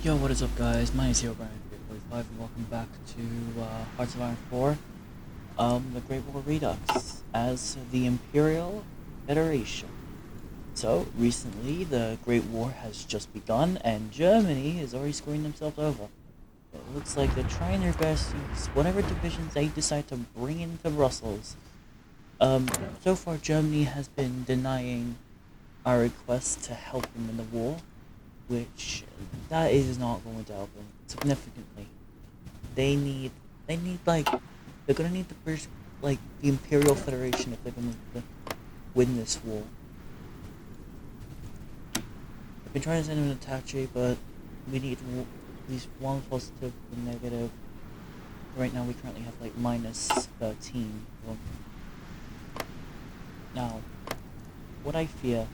Yo, what is up, guys? My name is Hero Brian 345, and welcome back to Hearts of Iron 4, the Great War Redux, as the Imperial Federation. So, recently, the Great War has just begun, and Germany is already screwing themselves over. It looks like they're trying their best to use whatever divisions they decide to bring into Brussels. So far, Germany has been denying our request to help them in the war, which that is not going to help them significantly. They need they're gonna need the British, the Imperial Federation, if they're gonna win this war. I've been trying to send them an attache, but we need at least one positive and negative. Right now we currently have like minus 13. Well, now, what I fear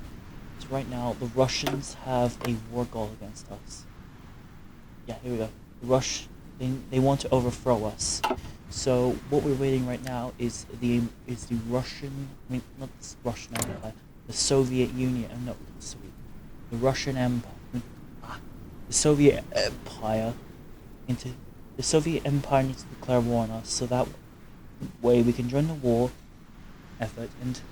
is right now the Russians have a war goal against us. Yeah, here we go. They want to overthrow us. So what we're waiting right now is the Russian, I mean, not the Russian Empire, the Soviet Union. No, the Russian Empire. The Soviet Empire into the Soviet Empire needs to declare war on us, so that way we can join the war effort and.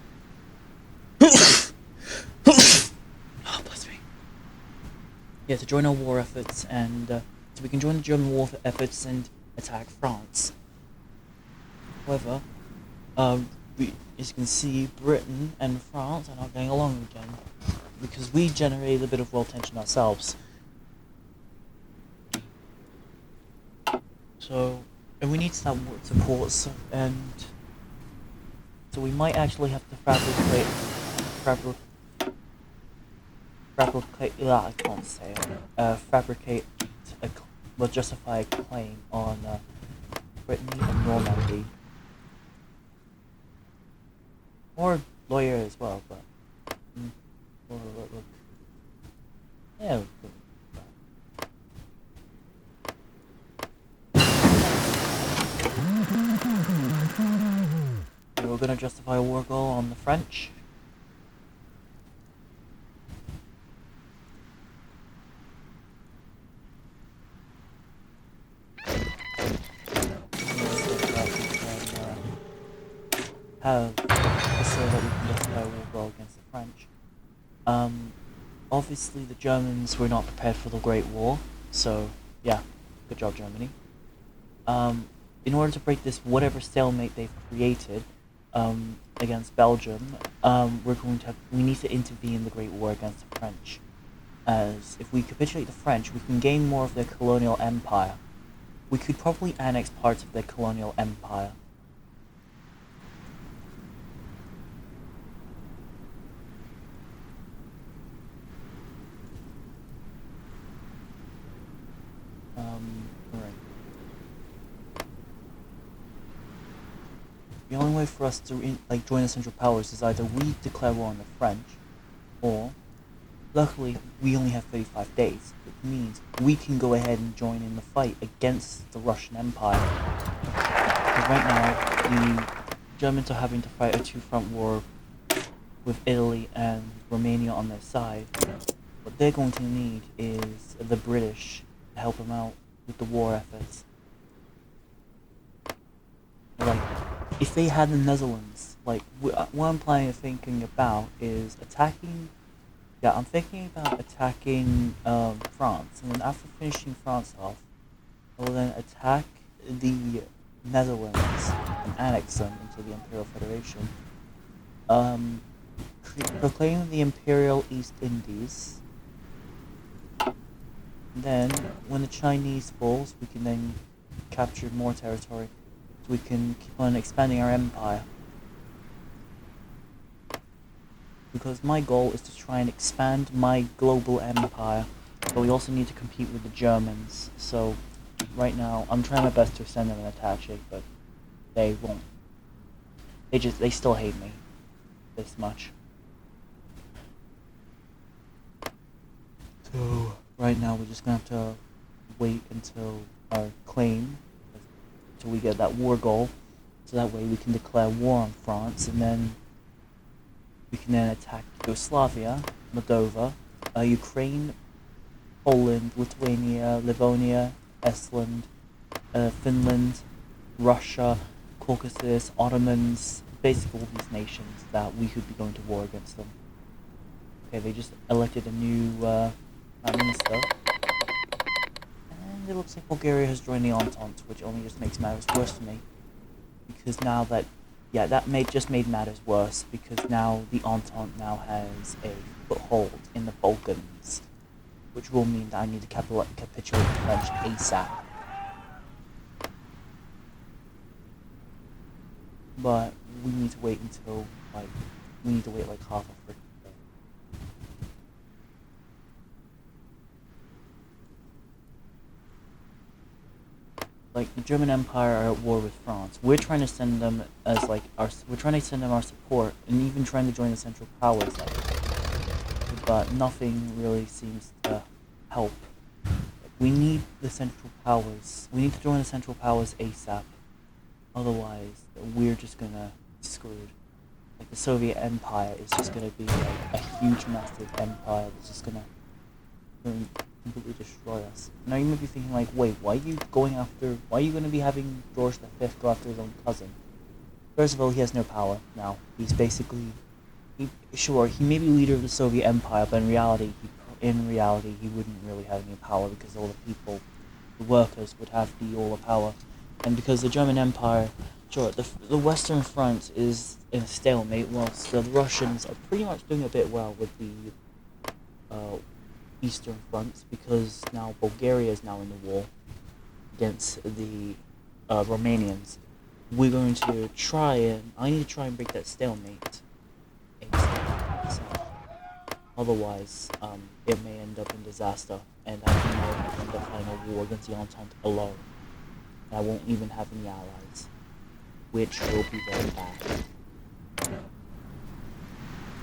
Oh, bless me. Yeah, to join our war efforts and so we can join the German war efforts and attack France. However, as you can see, Britain and France are not getting along again because we generated a bit of world tension ourselves. So, and we need some support, and so we might actually have to fabricate. I can't say it. Justify a claim on Brittany and Normandy, or lawyer as well. But yeah. We're gonna justify a war goal on the French. Have so that we can justify a war goal against the French. Obviously the Germans were not prepared for the Great War, so yeah, good job, Germany. In order to break this whatever stalemate they've created against Belgium, we need to intervene in the Great War against the French. As if we capitulate the French, we can gain more of their colonial empire. We could probably annex parts of their colonial empire. Alright. The only way for us to join the Central Powers is either we declare war on the French, or, luckily, we only have 35 days, which means we can go ahead and join in the fight against the Russian Empire. Because right now, the Germans are having to fight a two-front war with Italy and Romania on their side. What they're going to need is the British to help them out with the war efforts. Like, if they had the Netherlands, what I'm thinking about is attacking. Yeah, I'm thinking about attacking France, and then after finishing France off, I will then attack the Netherlands and annex them into the Imperial Federation. Proclaim the Imperial East Indies. Then, when the Chinese falls, we can then capture more territory, so we can keep on expanding our empire. Because my goal is to try and expand my global empire, but we also need to compete with the Germans. So, right now, I'm trying my best to send them an attache, but they won't. They still hate me this much. So, right now, we're just gonna have to wait until our claim, until we get that war goal, so that way we can declare war on France, and then we can then attack Yugoslavia, Moldova, Ukraine, Poland, Lithuania, Livonia, Estland, Finland, Russia, Caucasus, Ottomans, basically all these nations that we could be going to war against them. Okay, they just elected a new Prime Minister. And it looks like Bulgaria has joined the Entente, which only just makes matters worse for me. Because now that, yeah, that just made matters worse, because now the Entente now has a foothold in the Balkans, which will mean that I need to capitulate the French ASAP. But we need to wait until, like, half a freaking day. Like, the German Empire are at war with France. We're trying to send them as, like, we're trying to send them our support, and even trying to join the Central Powers, but nothing really seems to help. We need the Central Powers. We need to join the Central Powers ASAP. Otherwise, we're just gonna be screwed. Like, the Soviet Empire is just gonna be like a huge, massive empire that's just gonna completely destroy us. Now you might be thinking, like, wait, why are you gonna be having George V go after his own cousin? First of all, he has no power now. He's basically, he may be leader of the Soviet Empire, but in reality, he wouldn't really have any power, because all the workers would have all the power. And because the German Empire, sure, the Western Front is in a stalemate, whilst the Russians are pretty much doing a bit well with the Eastern Front, because now Bulgaria is now in the war against the Romanians. I need to try and break that stalemate. Otherwise, it may end up in disaster, and I may end up fighting a war against the Entente alone. I won't even have any allies, which will be very bad.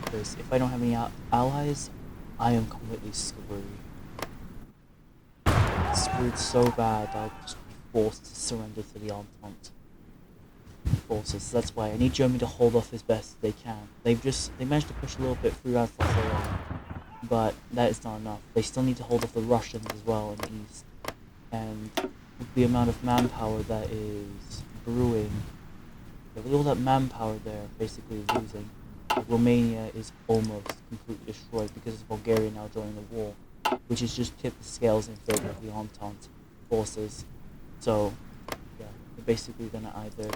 Because if I don't have any allies, I am completely screwed. Screwed so bad that I'll just be forced to surrender to the Entente forces. So that's why I need Germany to hold off as best they can. They managed to push a little bit through Alsace, but that is not enough. They still need to hold off the Russians as well in the east. And with the amount of manpower that is brewing, with all that manpower they're basically losing, Romania is almost completely destroyed because of Bulgaria now joining the war, which has just tipped the scales in favor of the Entente forces. So, yeah, they're basically gonna either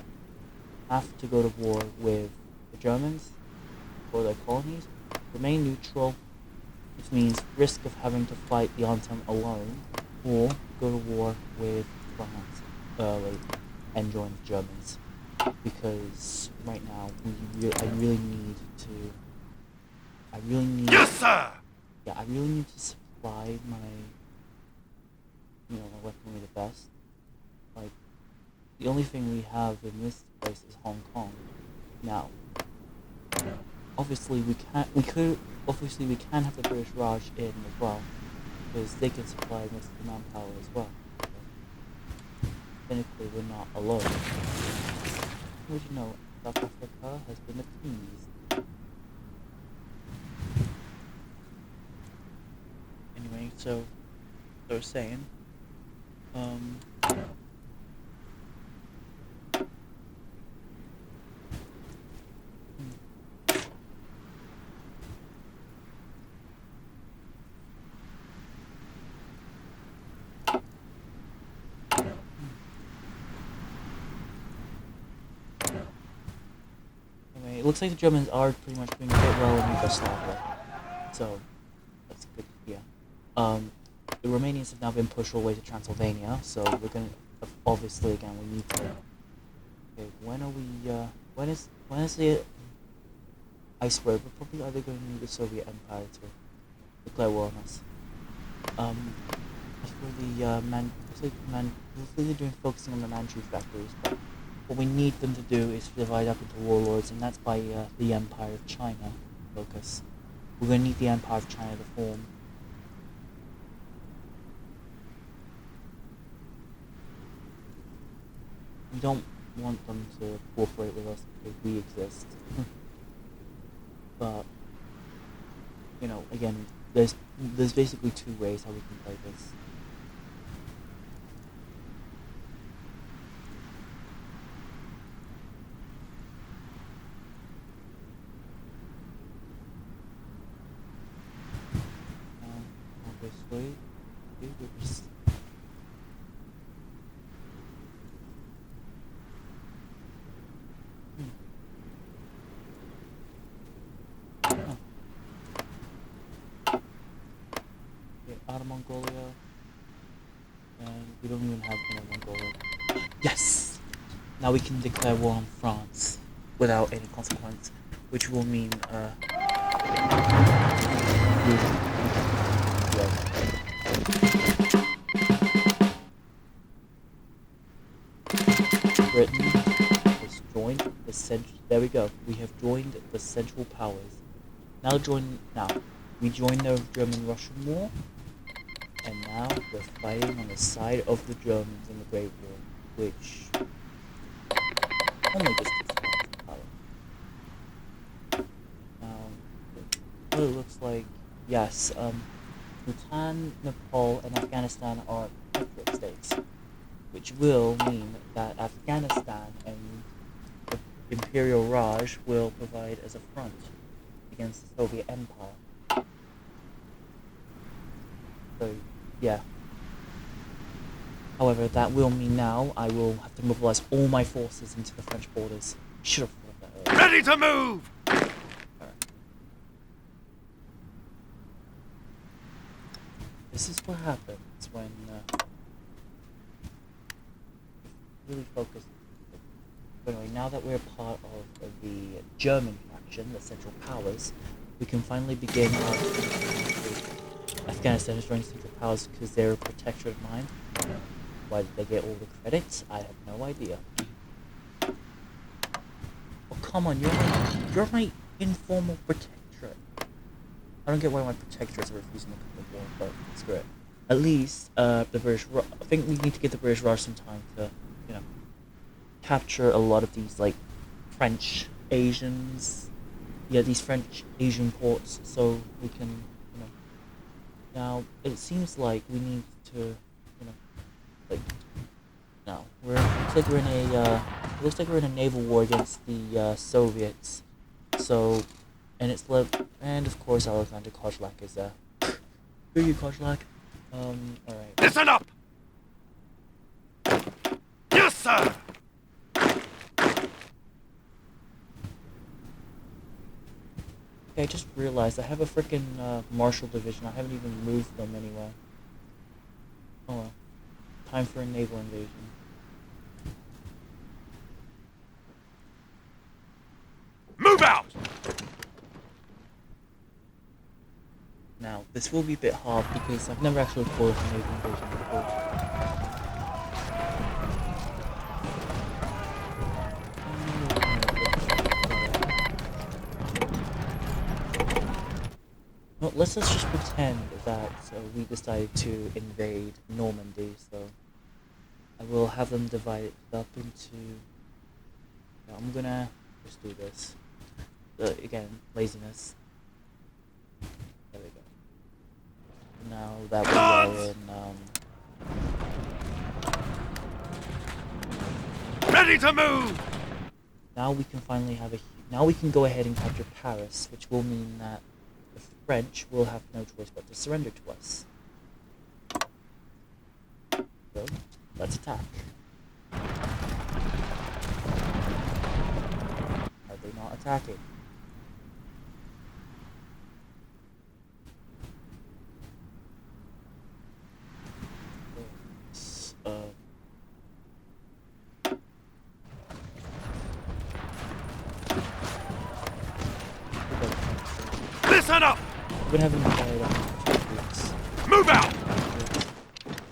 have to go to war with the Germans or their colonies, remain neutral, which means risk of having to fight the Entente alone, or go to war with France and join the Germans. Because right now, I really need to. Yes, sir. Yeah, I really need to supply my weaponry the best. Like, the only thing we have in this place is Hong Kong. Now, obviously we can have the British Raj in as well, because they can supply most of the manpower as well. So, technically, we're not alone. Would you know, South Africa has been appeased. Anyway, so I was saying, it looks like the Germans are pretty much doing a bit well in Yugoslavia, so that's good to hear. The Romanians have now been pushed all the way to Transylvania, so we're gonna obviously again we need to. Okay, when is the iceberg? We're probably either going to need the Soviet Empire to declare war on us. As for the they're doing focusing on the Manchu factories, but what we need them to do is divide up into warlords, and that's by the Empire of China focus. We're going to need the Empire of China to form. We don't want them to cooperate with us because we exist. But, again, there's basically two ways how we can play this. Obviously, we would just oh, get out of Mongolia, and we don't even have any Mongolia. Yes! Now we can declare war on France without any consequence, which will mean Britain has joined the there we go. We have joined the Central Powers. Now we join the German-Russian War, and now we're fighting on the side of the Germans in the Great War, which only just gives France power. What it looks like, yes, Bhutan, Nepal, and Afghanistan are separate states, which will mean that Afghanistan and the Imperial Raj will provide as a front against the Soviet Empire. So, yeah. However, that will mean now I will have to mobilize all my forces into the French borders. Should have thought that earlier. Ready to move! This is what happens when really focus. But anyway, now that we're part of the German faction, the Central Powers, we can finally begin our Afghanistan is joining Central Powers because they're a protectorate of mine. Why did they get all the credits? I have no idea. Oh come on, you're my informal protectorate. I don't get why my protectorates are refusing to come to war, but screw it. At least the British. I think we need to give the British Raj some time to, capture a lot of these like French Asians. Yeah, these French Asian ports, so we can, Now it seems like we need to, like. No, looks like we're in a naval war against the Soviets. So, and and of course Alexander Kozlak is there. Who are you, Kozlak? Alright. Listen up! Yes, sir! Okay, I just realized I have a freaking Marshall Division. I haven't even moved them anywhere. Oh well. Time for a naval invasion. Move out! Now, this will be a bit hard because I've never actually fought a naval invasion before. Well, let's just pretend that we decided to invade Normandy, so I will have them divided up into... I'm gonna just do this. Again, laziness. There we go. Now that we are in... Ready to move! Now we can finally have now we can go ahead and capture Paris, which will mean that the French will have no choice but to surrender to us. So, let's attack. Are they not attacking? Listen up! We're gonna have an entire weeks. Move out!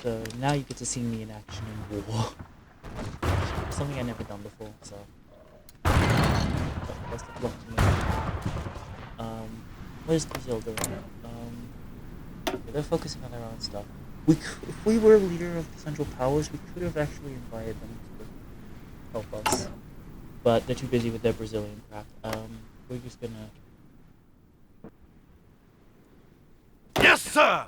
So now you get to see me in action in war. Something I've never done before, so best of luck to me. What is Brazil doing? They're focusing on their own stuff. If we were a leader of the Central Powers, we could have actually invited them to help us. But they're too busy with their Brazilian crap. We're just gonna sir!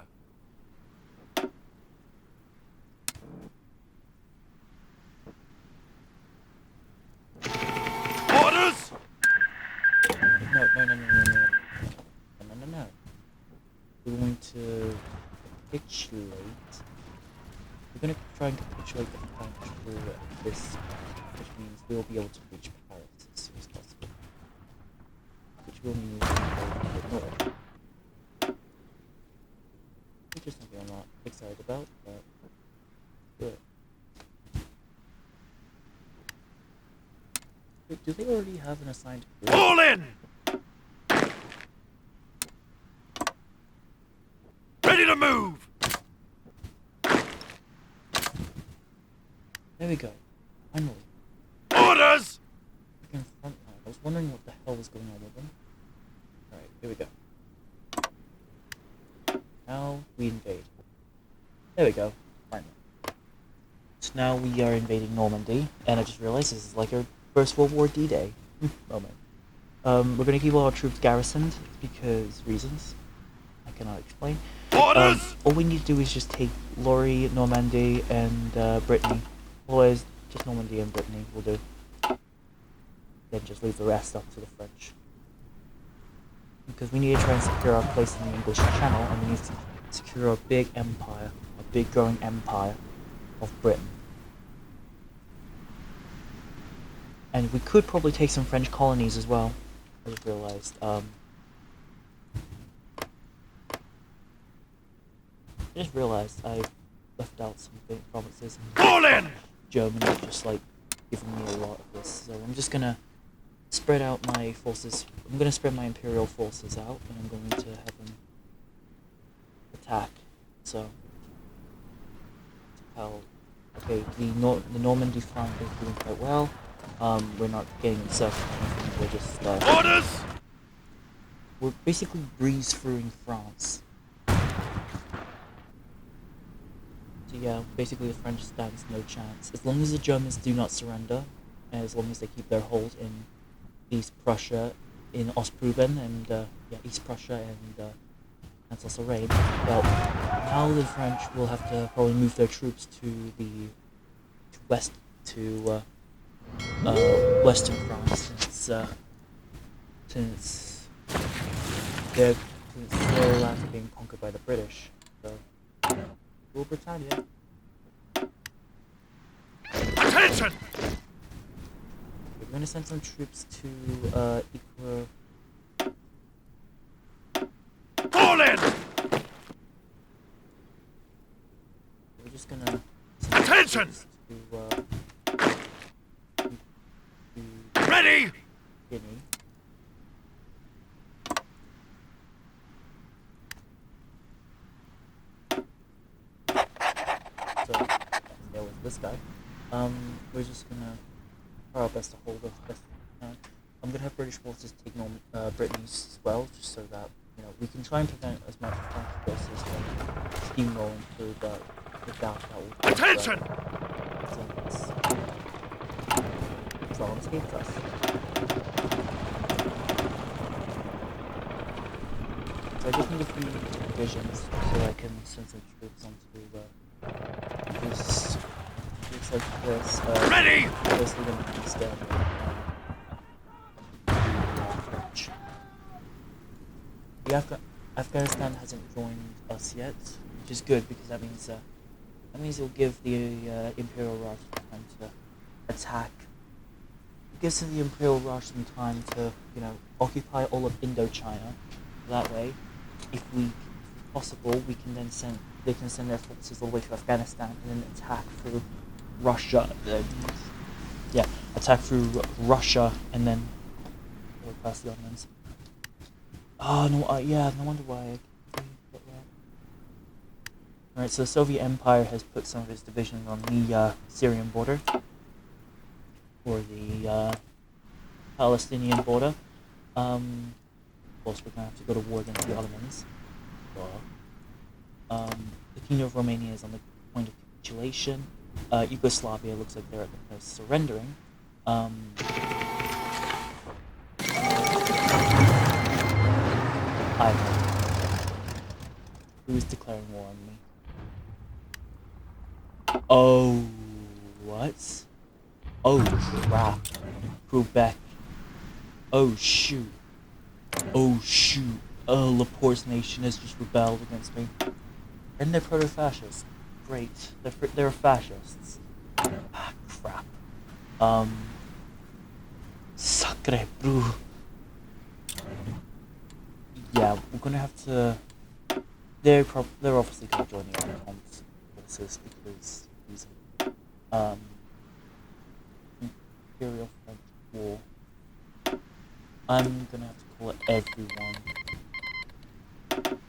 Orders! No, no, no, no, no, no, no, no, no, no. We're going to capitulate. We're going to try and capitulate the French through this, which means we'll be able to reach Paris as soon as possible. Which will mean we'll go a bit north. Which is something I'm not excited about, but good. Wait, do they already have an assigned group? All in! Ready to move! There we go. Finally. Orders! Freaking front line. I was wondering what the hell was going on with them. Alright, here we go. Now we invade. There we go. Finally. So now we are invading Normandy, and I just realized this is like our First World War D-Day moment. We're gonna keep all our troops garrisoned because reasons I cannot explain. Orders! All we need to do is just take Lorry, Normandy, and Brittany. Otherwise, just Normandy and Brittany will do. Then just leave the rest up to the French. Because we need to try and secure our place in the English Channel, and we need to secure a big empire, a big growing empire of Britain. And we could probably take some French colonies as well, I just realized. I just realized I left out some big provinces. All in! Germany just like giving me a lot of this, so I'm just gonna spread out my forces. I'm gonna spread my imperial forces out, and I'm going to have them attack. So, okay, the Normandy flank is doing quite well. We're not getting encircled. We're just Orders! we're basically breeze throughing France. So yeah, basically the French stands no chance. As long as the Germans do not surrender, and as long as they keep their hold in East Prussia, in Ostpreußen, and yeah, East Prussia and Alsace-Lorraine. Well, now the French will have to probably move their troops to western France, since their lands are being conquered by the British. So, rule Britannia. Attention! We're going to send some troops to All in! we're just going to Attention! to Ready! Guinea. So, there was this guy. We're just gonna try our best to hold us best we can. I'm gonna have British forces take Brittany as well, just so that, you know, we can try and prevent as much French forces from steamrolling through, but without that will Attention! France hates us. So I just need a few divisions so I can send some troops onto this. Looks like this. Ready! Basically going to be scared of French. Afghanistan hasn't joined us yet, which is good because that means it'll give the Imperial Raj time to attack. It gives the Imperial Raj some time to, you know, occupy all of Indochina. That way, if possible, they can send their forces all the way to Afghanistan and then attack through Russia. Attack through Russia and then go past the Ottomans. Oh no! No wonder why. Alright, so the Soviet Empire has put some of its divisions on the Syrian border, or the Palestinian border. Of course, we're gonna have to go to war against the Ottomans. The Kingdom of Romania is on the point of capitulation. Yugoslavia looks like they're at the point of surrendering. Ireland. Who's declaring war on me? Oh, what? Oh, crap. Quebec. Oh, shoot. Oh, shoot. Oh, Laporte's nation has just rebelled against me. And they're proto-fascists. Great. They're fascists. Ah, crap. Sacre bleu. Yeah, we're gonna have to... They're obviously gonna join the Entente forces because reason. Imperial French War. I'm gonna have to call it everyone.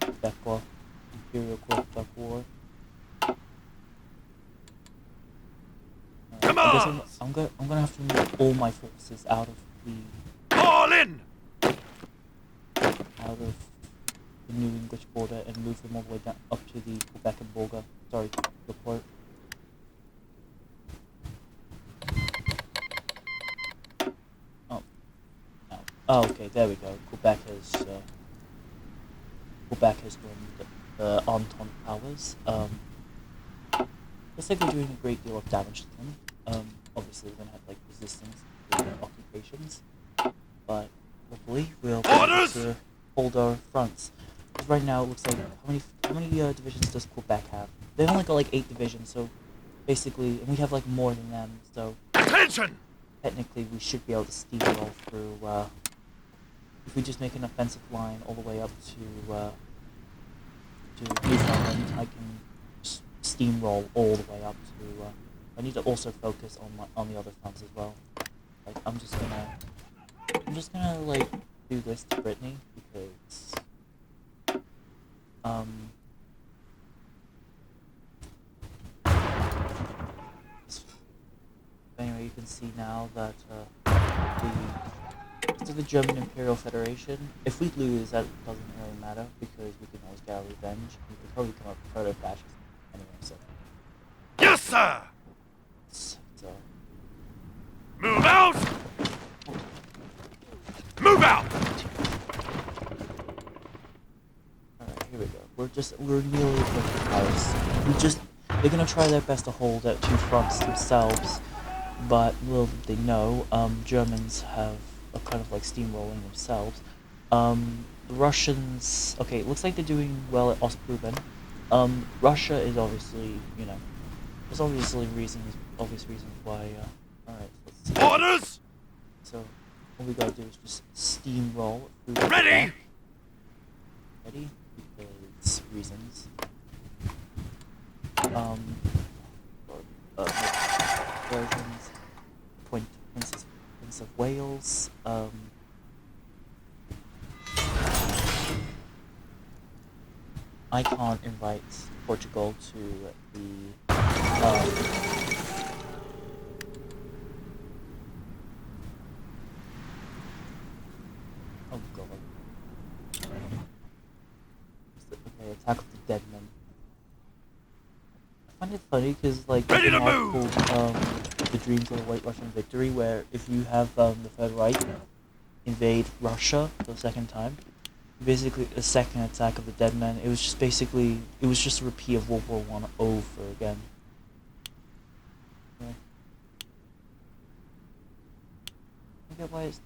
Quebec War. Imperial Quebec War. Come I guess on! I'm gonna have to move all my forces out of the All in! new English border and move them all the way down up to the Quebec and border. Sorry, the port. Oh, no. Oh, okay, there we go. Quebec has joined the Entente powers. Looks like we're doing a great deal of damage to them. Obviously we're gonna have like resistance to occupations, but hopefully we'll be able to hold our fronts. Because right now it looks like how many divisions does Quebec have? They've only got like 8 divisions, so basically, and we have like more than them. So Attention! technically we should be able to steamroll through. If we just make an offensive line all the way up to Newfoundland, I can steamroll all the way up to. I need to also focus on the other fronts as well. Like I'm just gonna like do this to Brittany because anyway, you can see now that the German Imperial Federation, if we lose, that doesn't really matter because we can always get our revenge. We could probably come up with proto-fascist anyway, so. Yes, sir! So. Move out! Move out! Alright, here we go. We're nearly at Paris. They're gonna try their best to hold at 2 fronts themselves, but little did they know, Germans have a kind of like steamrolling themselves. The Russians, okay, it looks like they're doing well at Ostproben. Russia is obviously, you know, there's obvious reasons why, alright, let's see. Orders! So, all we gotta do is just steamroll through the Ready! back. Ready? Because reasons. Versions. Prince of Wales. I can't invite Portugal to the. Oh god. Okay, Attack of the Dead Men. I find it funny because like Ready to called move! The Dreams of a White Russian Victory, where if you have the Third Reich invade Russia for the second time, basically a second Attack of the Dead Men. It was just a repeat of World War One over again. Yeah. I get why it's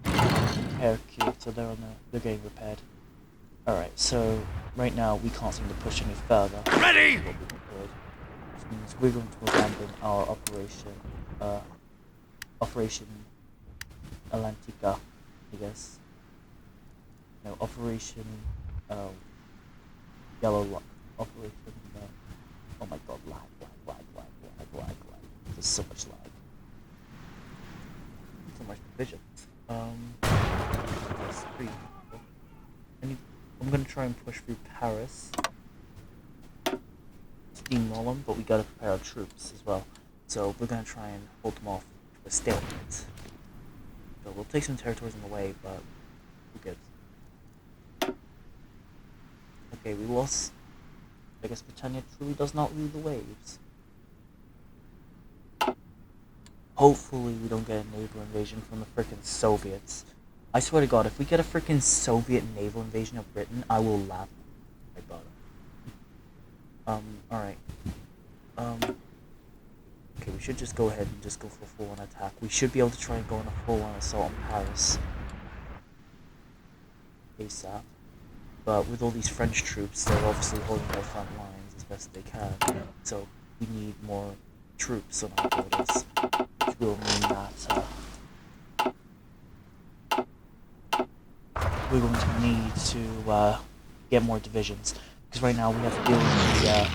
repair queue, so they're getting repaired. Alright, so right now we can't seem to push any further. Ready! Which means we're going to abandon our Operation Atlantica, I guess. No, Operation Yellow Lock. Operation. Oh my god, lag. There's so much lag. So much vision. That's 3. I'm gonna try and push through Paris. Steamroll them, but we gotta prepare our troops as well. So we're gonna try and hold them off to a stalemate. So we'll take some territories on the way, but we're good. Okay, we lost. I guess Britannia truly does not rule the waves. Hopefully we don't get a naval invasion from the frickin' Soviets. I swear to God, if we get a freaking Soviet naval invasion of Britain, I will laugh my butt off. Alright. Okay, we should just go ahead and just go for a full-on attack. We should be able to try and go on a full-on assault on Paris. ASAP. But with all these French troops, they're obviously holding their front lines as best they can. So we need more troops on our borders, which will mean that we're going to need to get more divisions. Because right now we have to deal with the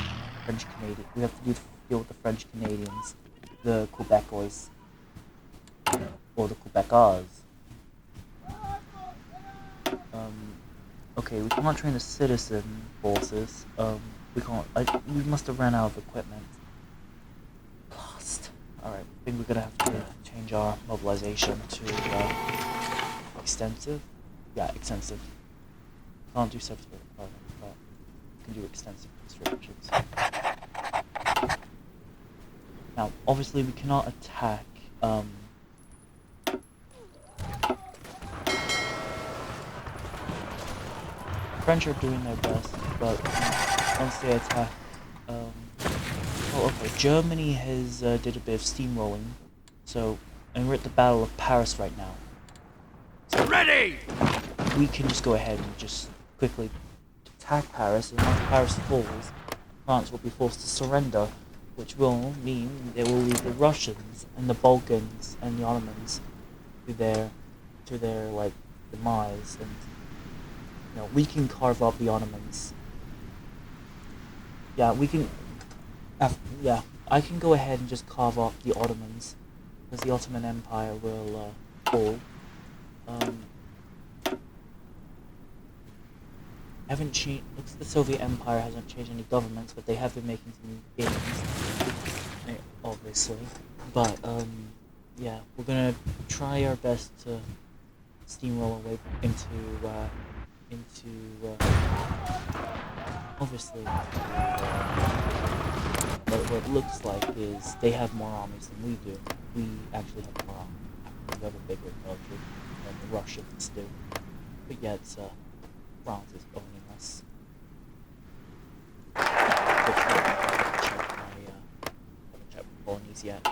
French Canadians. We have to deal with the French Canadians, the Quebecois, or the Quebecers. Okay, we cannot train the citizen forces. We can't. We must have ran out of equipment. Lost. Alright, I think we're gonna have to change our mobilization to extensive. Yeah, extensive. Can't do substitute requirement, but we can do extensive restrictions. Now, obviously, we cannot attack. French are doing their best, but once they attack, oh, okay. Germany has did a bit of steamrolling, so and we're at the Battle of Paris right now. So Ready! we can just go ahead and just quickly attack Paris, and once Paris falls, France will be forced to surrender, which will mean they will leave the Russians and the Balkans and the Ottomans to their like demise, and you know, we can carve up the Ottomans. Yeah, we can. Yeah, I can go ahead and just carve up the Ottomans, because the Ottoman Empire will fall. Haven't changed. Looks like the Soviet Empire hasn't changed any governments, but they have been making some gains, obviously. But yeah, we're gonna try our best to steamroll away into obviously. But what it looks like is they have more armies than we do. We actually have more armies. We have a bigger military than the Russians do. But yet, France is owning us. Haven't checked my colonies yet.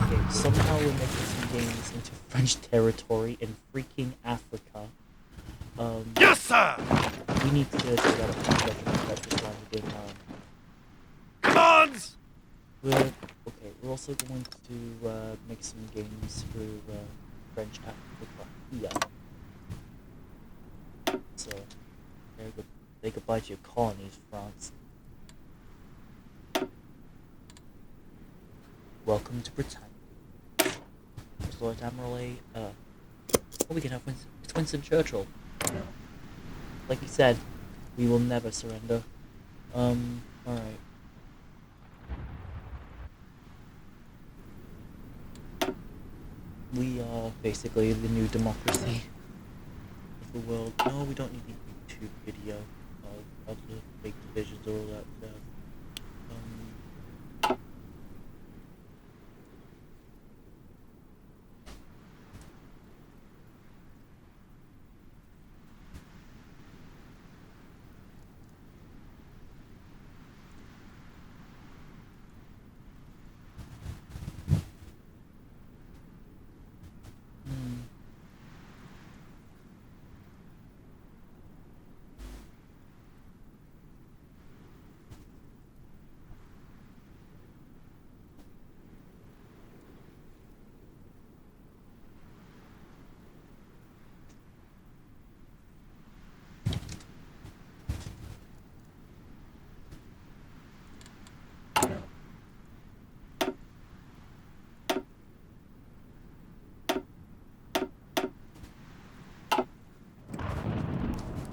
Okay, somehow we're making some gains into French territory in freaking Africa. Yes, sir! We need to take out a few government that just landed in, Commands! we're also going to make some gains through French Africa. Yeah. So, say goodbye to your colonies, France. Welcome to Britannia. There's Lord Admiral A. Oh, we can have Winston Churchill. Like he said, we will never surrender. Alright. We are basically the new democracy of the world. No, we don't need the YouTube video of the big divisions or all that stuff.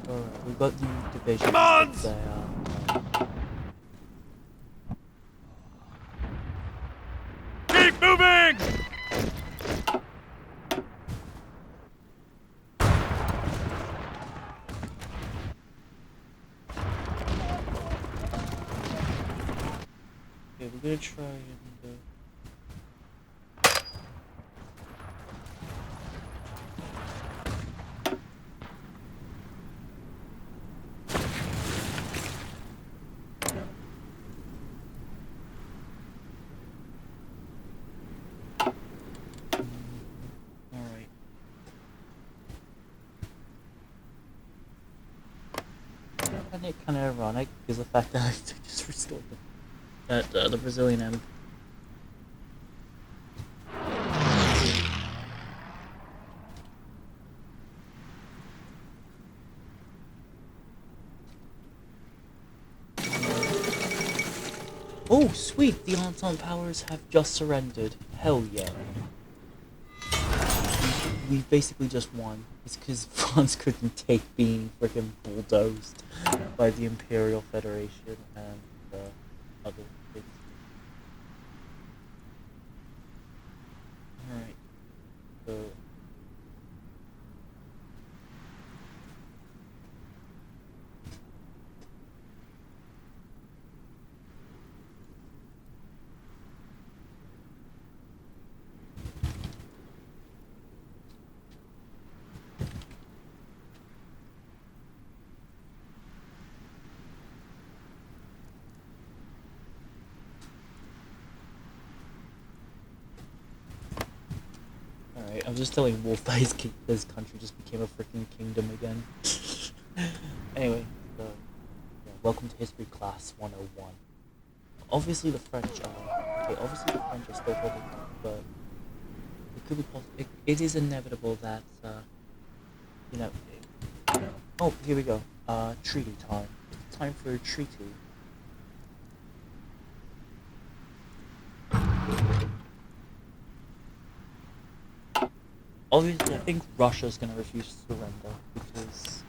Alright, we've got the divisions. Commands! They Keep moving! okay, we're gonna try and find it kind of ironic because the fact that I just restored the Brazilian M. Oh, sweet! The Entente powers have just surrendered. Hell yeah. We basically just won. It's because France couldn't take being freaking bulldozed by the Imperial Federation and other things. Alright, so... Alright, I'm just telling Wolf that his country just became a freaking kingdom again. Anyway, so, yeah, welcome to History Class 101. Obviously the French are... Okay, obviously the French are still holding on, but... It could be it is inevitable that, you know... Oh, here we go. Treaty time. It's time for a treaty. Obviously, I think Russia's gonna refuse to surrender because,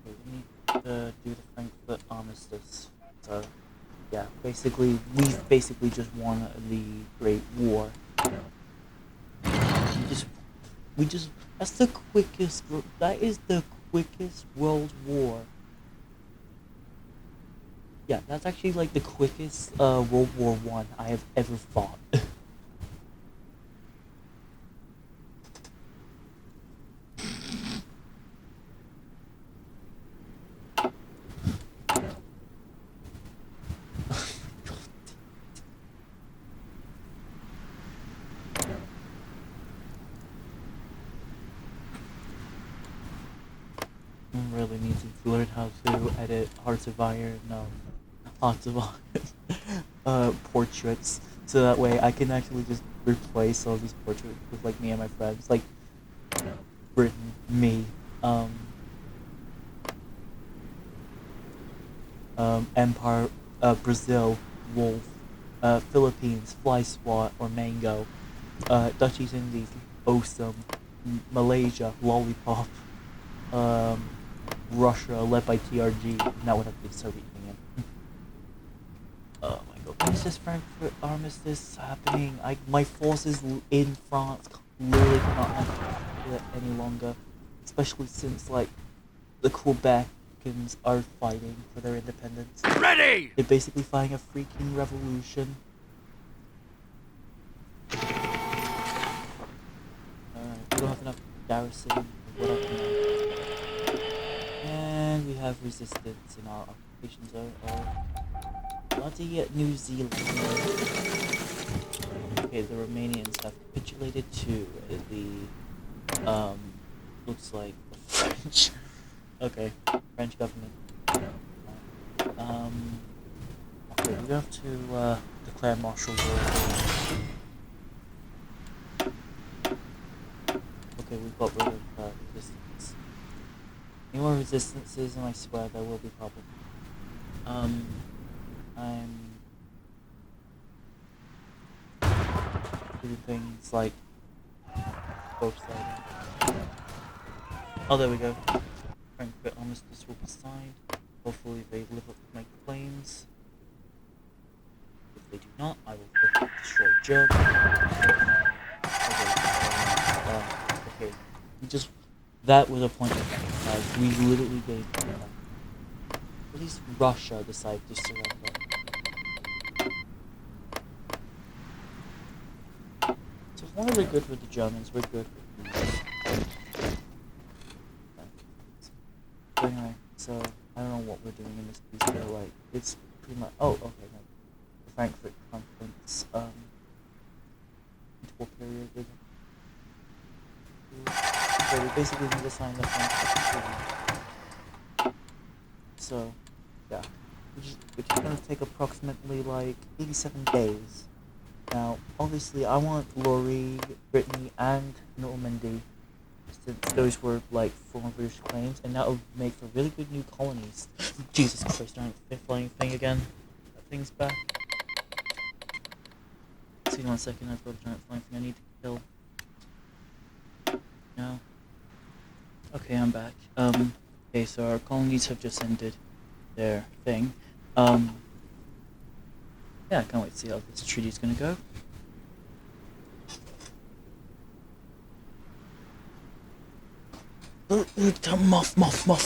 we need to do the Frankfurt Armistice. So, yeah, basically, we've basically just won the Great War. That's the quickest, that is the quickest World War. Yeah, that's actually like the quickest World War One I have ever fought. Really need to learn how to edit Hearts of Iron, portraits, so that way I can actually just replace all these portraits with like me and my friends, like Britain, me, Empire, Brazil, Wolf, Philippines, Fly Swat or Mango, Dutch East Indies, Awesome, Malaysia, Lollipop, Russia, led by TRG, that would have to be the Soviet Union. Oh my god, when is this Frankfurt Armistice happening? My forces in France literally cannot handle it any longer, especially since, like, the Quebecans are fighting for their independence. Ready! They're basically fighting a freaking revolution. We don't have enough garrison or whatever. And we have resistance in our occupation zone of bloody New Zealand. Okay, the Romanians have capitulated to the, looks like the French. Okay, French government. Okay, we have to, declare martial law. Okay, we've got rid of, resistance. Any more resistances, and I swear there will be problems. I'm doing things like both sides. Oh, there we go. Frankfurt Armistice will be signed. Hopefully they live up to my claims. If they do not, I will quickly destroy Germany. Okay, that was a point of emphasis. We literally gained at least Russia decided to surrender. So as long as we're good with the Germans, we're good with the... So anyway, so I don't know what we're doing in this piece, but like, it's pretty much... Oh, okay, no. The Frankfurt Conference, basically need to sign the French. So, yeah, which is gonna take approximately like 87 days. Now, obviously, I want Laurie, Brittany, and Normandy, since those were like former British claims, and that would make for really good new colonies. Jesus Christ, giant flying thing again. That thing's back. See, 1 second, I've got a giant flying thing I need to kill. No. Okay, I'm back. Okay, so our colonies have just ended their thing. Yeah, I can't wait to see how this treaty's gonna go.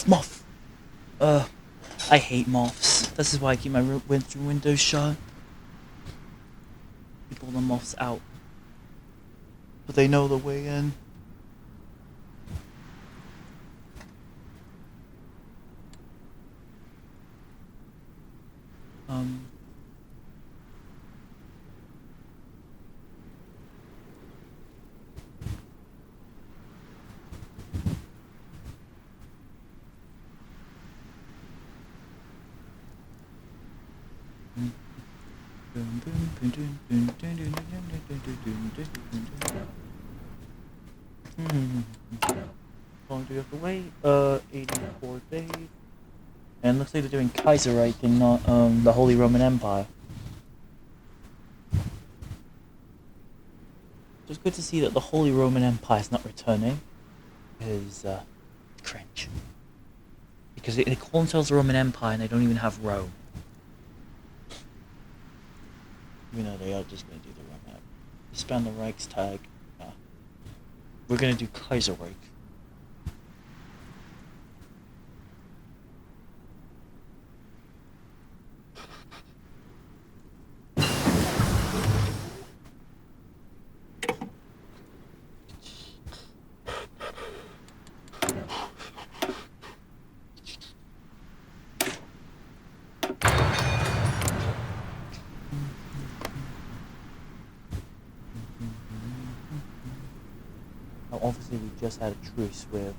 Moth. I hate moths. This is why I keep my windows shut. Keep all the moths out. But they know the way in. How long do we have to wait? 84 days. And looks like they're doing Kaiserreich and not the Holy Roman Empire. So it's good to see that the Holy Roman Empire is not returning. Because cringe. Because they call themselves the Roman Empire and they don't even have Rome. You know, they are just going to do the Roman Empire. Disband the Reichstag. We're going to do Kaiserreich. Obviously, we just had a truce with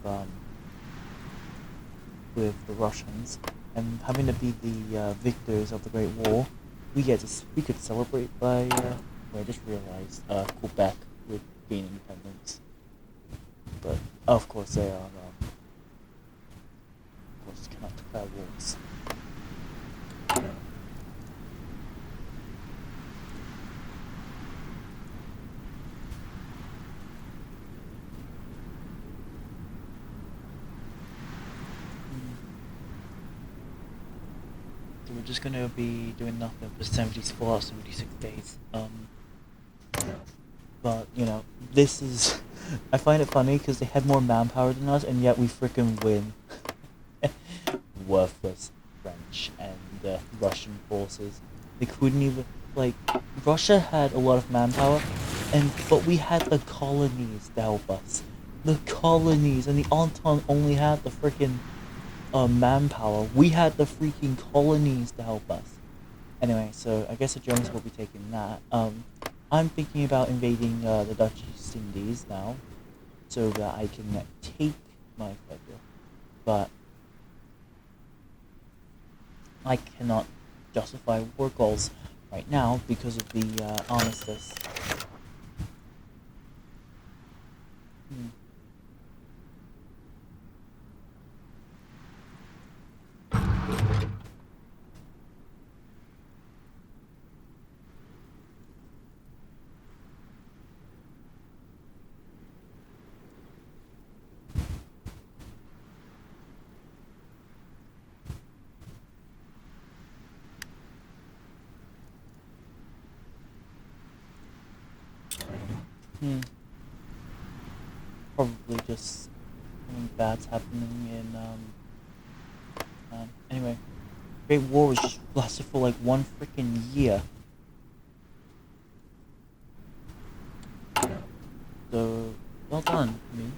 the Russians, and having to be the victors of the Great War, we could celebrate by. I just realized Quebec would gain independence, but of course they are. Of course, cannot declare wars. So we're just gonna be doing nothing for 76 days. But you know, this is. I find it funny because they had more manpower than us, and yet we frickin' win. Worthless French and Russian forces. They couldn't even Russia had a lot of manpower, but we had the colonies to help us. The colonies and the Entente only had the frickin' manpower. We had the freaking colonies to help us. Anyway, so I guess the Germans will be taking that. I'm thinking about invading the Dutch East Indies now, so that I can take my federal. But I cannot justify war goals right now because of the armistice. Probably just something bad's happening in anyway. Great War was just lasted for like 1 freaking year. So well done. I mean,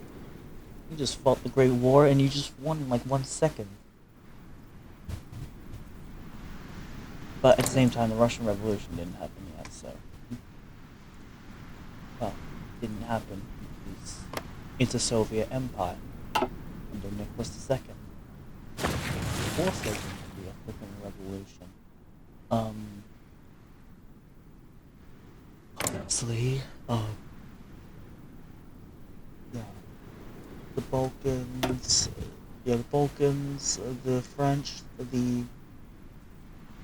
you just fought the Great War and you just won in like 1 second. But at the same time, the Russian Revolution didn't happen yet, so well, it didn't happen because into Soviet Empire under Nicholas II. Also going to be a freaking revolution. Obviously, yeah, the Balkans, the French, the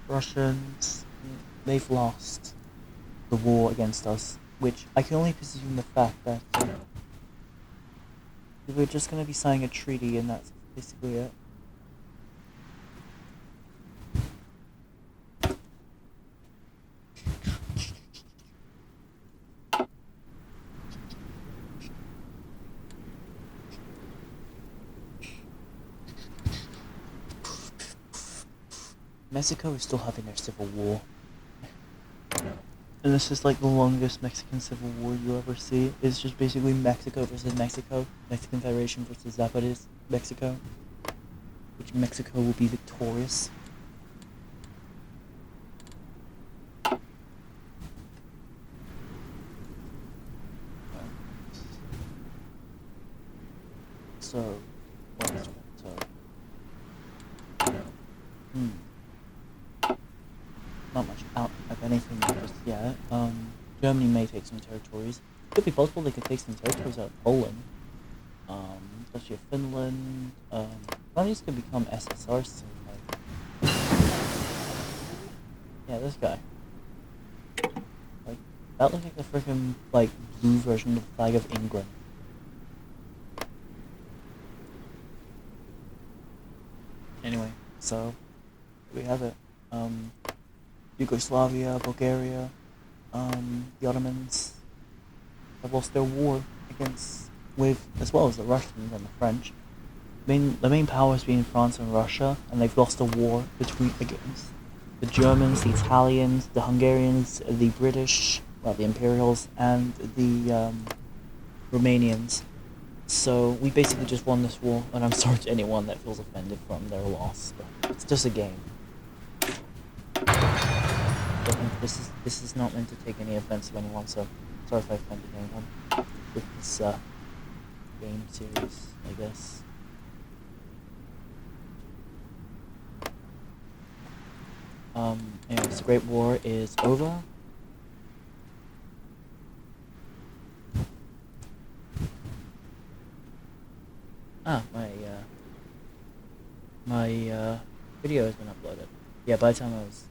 Russians, they've lost the war against us, which I can only presume the fact that we're just going to be signing a treaty and that's basically it. Mexico is still having their civil war. And this is like the longest Mexican civil war you'll ever see. It's just basically Mexico versus Mexico. Mexican Federation versus Zapatist Mexico. Which Mexico will be victorious. So, what is it? Not much out of anything just yet. Germany may take some territories. Could be possible they could take some territories out of Poland. Especially Finland. None of these could become SSR soon. Like, yeah, this guy. Like, that looks like the freaking like blue version of the flag of England. Anyway, so we have it. Yugoslavia, Bulgaria, the Ottomans have lost their war with as well as the Russians and the French. The main powers being France and Russia, and they've lost a war against the Germans, the Italians, the Hungarians, the British, well, the Imperials, and the Romanians. So we basically just won this war, and I'm sorry to anyone that feels offended from their loss, but it's just a game. This is not meant to take any offense of anyone, so sorry if I offended anyone with this game series, I guess. Anyways, the Great War is over. My video has been uploaded. Yeah, by the time I was...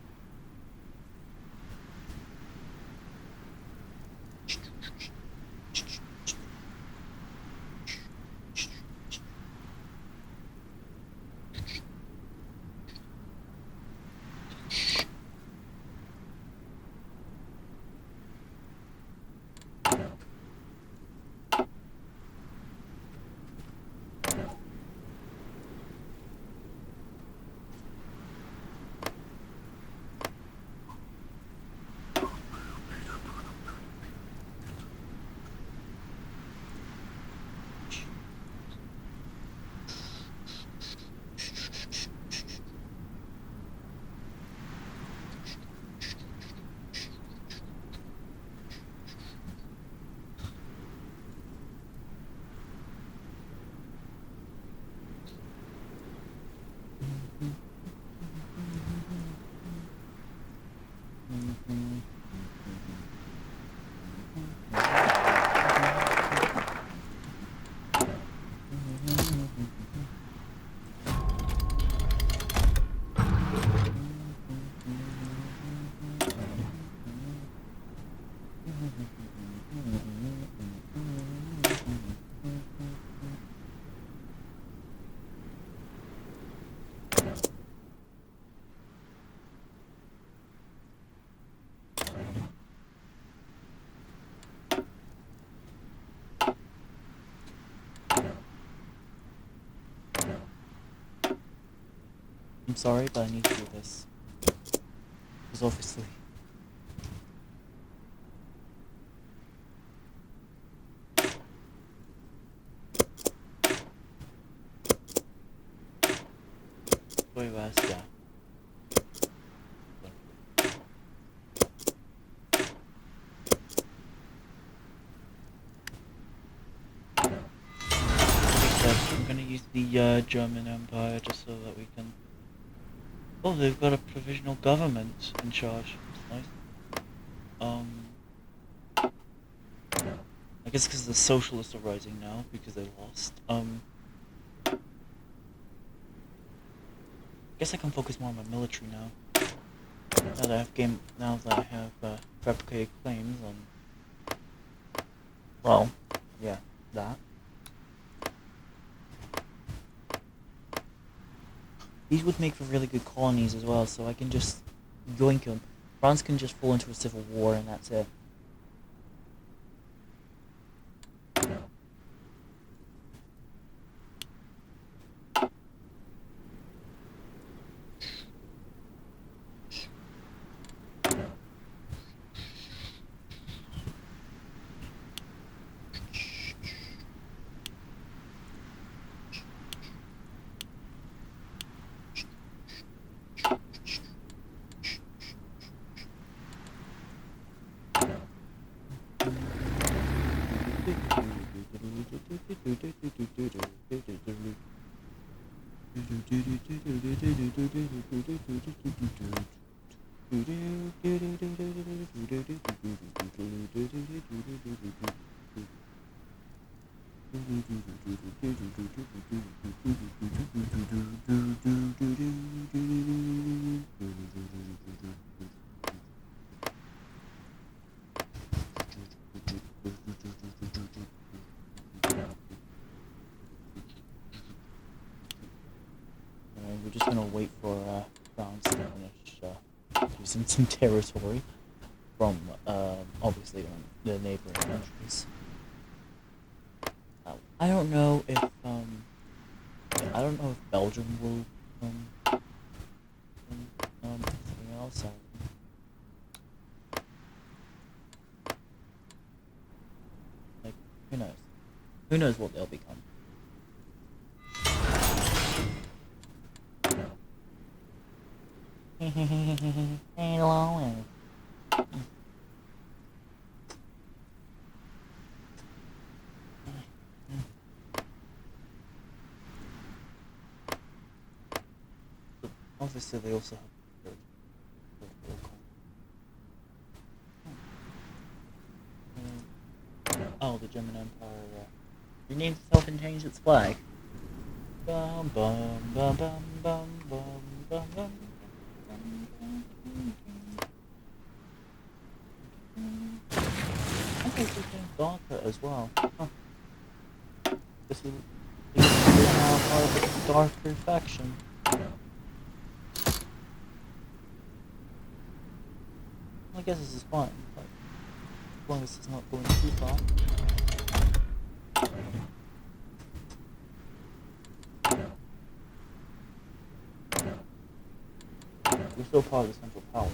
I'm sorry, but I need to do this. Because obviously... Voy basta. the German Empire just so that we can. Oh, they've got a provisional government in charge. That's nice. I guess because the socialists are rising now because they lost. Guess I can focus more on my military now. Now that I have fabricated claims on. Well, yeah, that. These would make for really good colonies as well, so I can just yoink them. France can just fall into a civil war and that's it. We're just gonna wait for France to finish using some territory from obviously the neighboring countries. I don't know if Belgium will something else. Like who knows? Who knows what they'll become? Hello. Obviously, they also have. Oh, the German Empire renamed itself and changed its flag. Bum bum bum bum bum bum bum bum. I think it's getting darker as well. Huh. This is now part of the darker faction. I guess this is fine, but as long as it's not going too far. We're still part of the Central Powers.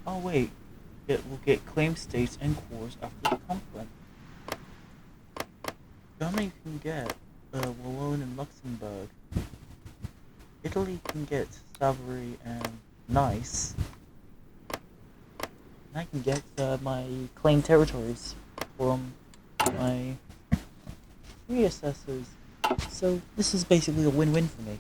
Oh wait, it will get claim states and cores after the conflict. Germany can get Walloon and Luxembourg. Italy can get Savory and Nice. And I can get my claimed territories from my reassessors. So this is basically a win-win for me.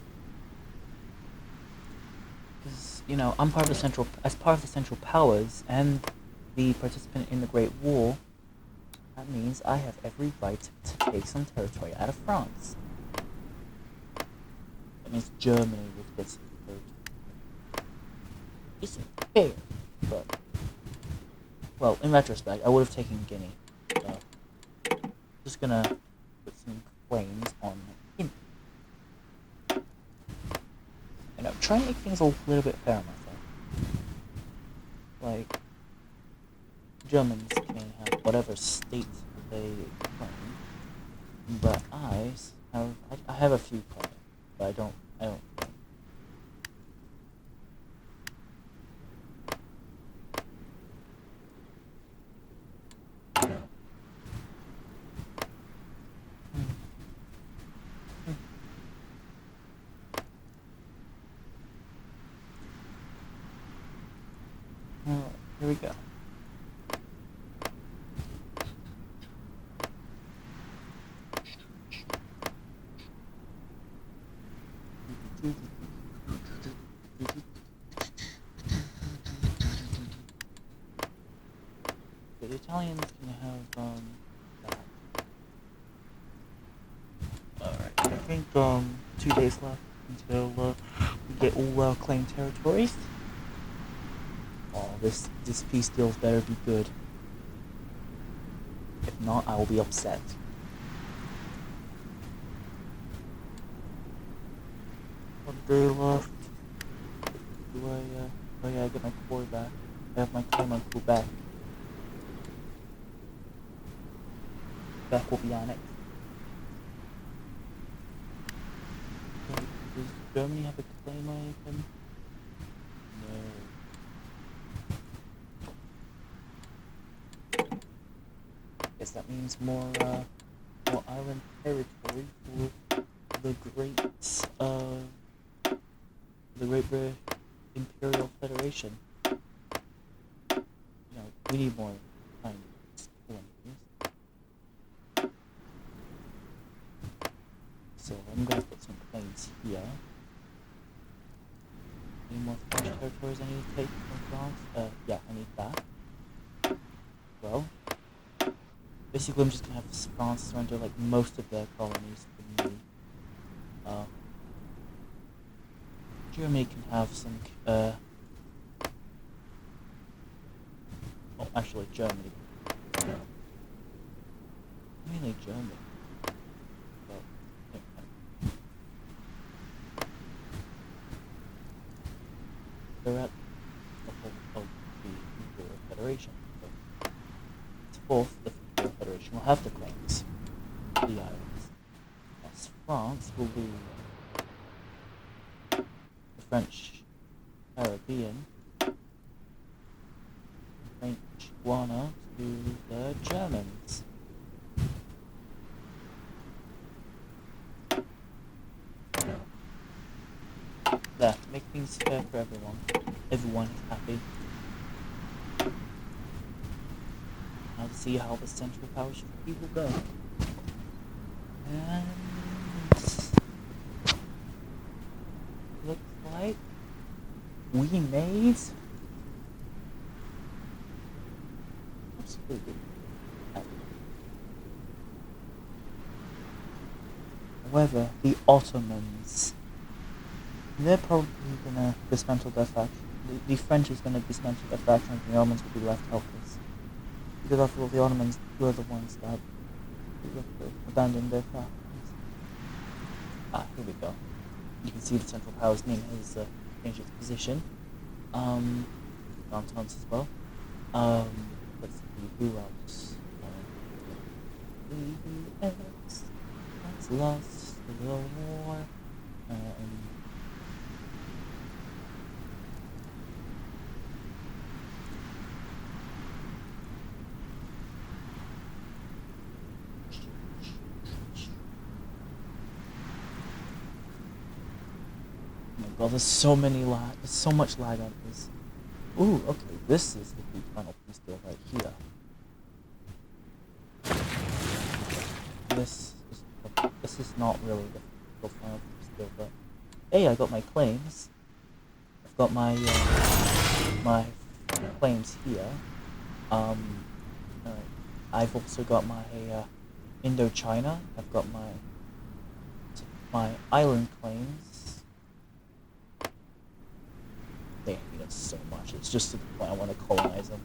Because, you know, I'm part of the Central Powers and the participant in the Great War. That means I have every right to take some territory out of France. That means Germany would get some territory. Isn't fair, but... Well, in retrospect, I would have taken Guinea. So, just gonna put some claims on Guinea. You know, try and make things a little bit fair myself. Like, Germans can have whatever state they claim, but I have a few claims, but I don't. we go. The Italians can have that. Alright, I think 2 days left until we get all our claimed territories. Oh, this peace deals better be good. If not, I will be upset. One day left. Do I oh yeah, I get my core back. I have my claim on Quebec. Quebec will be annexed. Does Germany have a claim I can? No. Guess that means more island territory for the Great British Imperial Federation. You know, we need more time to colonies. So I'm gonna put some planes here. Any more French territories I need to take from France? Yeah, I need that. Well, basically I'm just gonna have France surrender like most of their colonies to me. Germany can have some, oh, actually Germany. Mainly Germany. Well, they're at the whole of the Imperial Federation. So it's fourth, the Imperial Federation will have the claims to the islands. As France will be the French Caribbean, French Guiana to the Germans. There, make things fair for everyone. Everyone is happy. Now to see how the Central Power Treaty will go. And looks like we made absolutely. However, the Ottomans, they're probably gonna dismantle their faction. The French is gonna dismantle their faction, and the Ottomans will be left helpless. Because after all, the Ottomans were the ones that abandoned their factions. Ah, here we go. You can see the Central Powers name has changed its position. Entente as well. Let's see who else. Who else has lost the war? Oh, there's so much lag on this. Ooh, okay, this is the final peace deal right here. This is not really the final peace deal, but hey, I got my claims. I've got my my claims here. I've also got my Indochina. I've got my island claims. They hate us so much. It's just to the point I want to colonize them.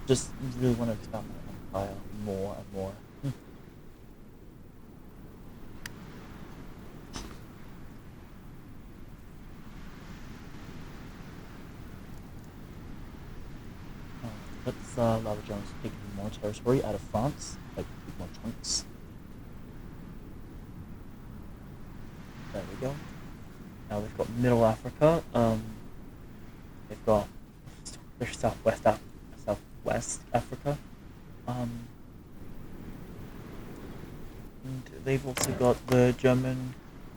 Just really want to expand my empire more and more. Let's Lava Jones take more territory out of France, like more chunks. There we go. Now we've got Middle Africa. They've got Southwest Africa. And they've also got the German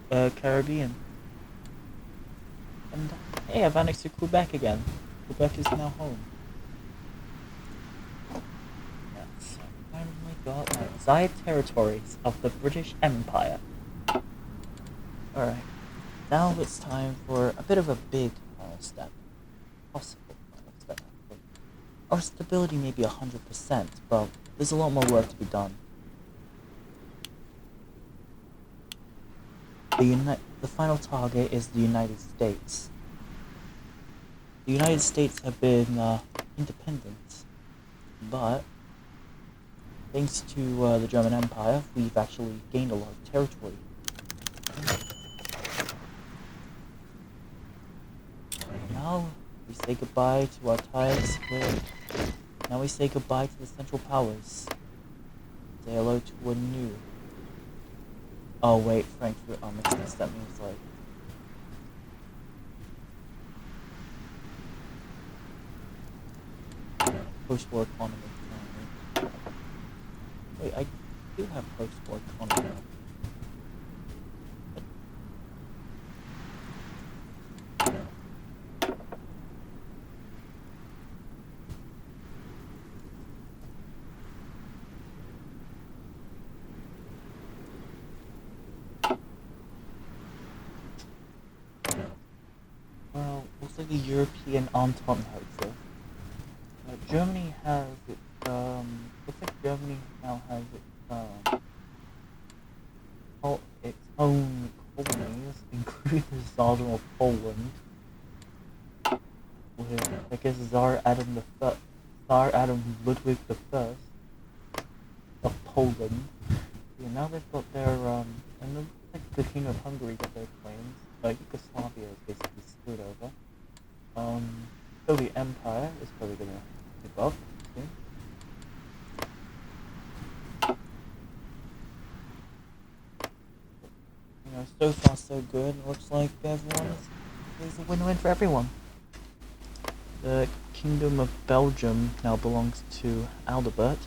Caribbean. And hey, I've annexed to Quebec again. Quebec is now home. desired territories of the British Empire. Alright, now it's time for a bit of a big final step. Possible final step, actually. Our stability may be 100%, but there's a lot more work to be done. The final target is the United States. The United States have been independent, but thanks to the German Empire, we've actually gained a lot of territory. Now we say goodbye to our ties with... Now we say goodbye to the Central Powers. Say hello to a new... Oh wait, Frankfurt, that means like... Post-war economy. Wait, I do have post-war economy. Well, looks like the European Entente has it. Germany has its, looks like Germany now has its own colonies, including the Tsardom of Poland, with, I guess, Tsar Adam Ludwig I of Poland. Yeah, now they've got their, and it looks like the King of Hungary got their claims. Yugoslavia is basically screwed over. Soviet Empire is probably gonna pick up soon. You know, so far so good. Looks like there's a win-win for everyone. The Kingdom of Belgium now belongs to Adalbert.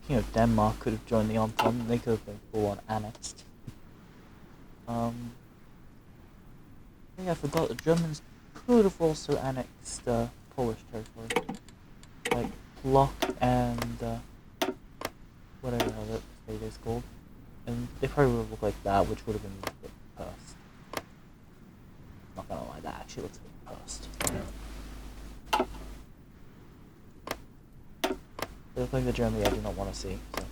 King of Denmark could have joined the Entente, and they could have been full-on annexed. Yeah, I forgot the Germans could have also annexed Polish territory, like Block and whatever the hell that state is called, and they probably would have looked like that, which would have been a bit cursed. Not gonna lie, that actually looks a bit cursed. They look like the Germany I do not want to see. So.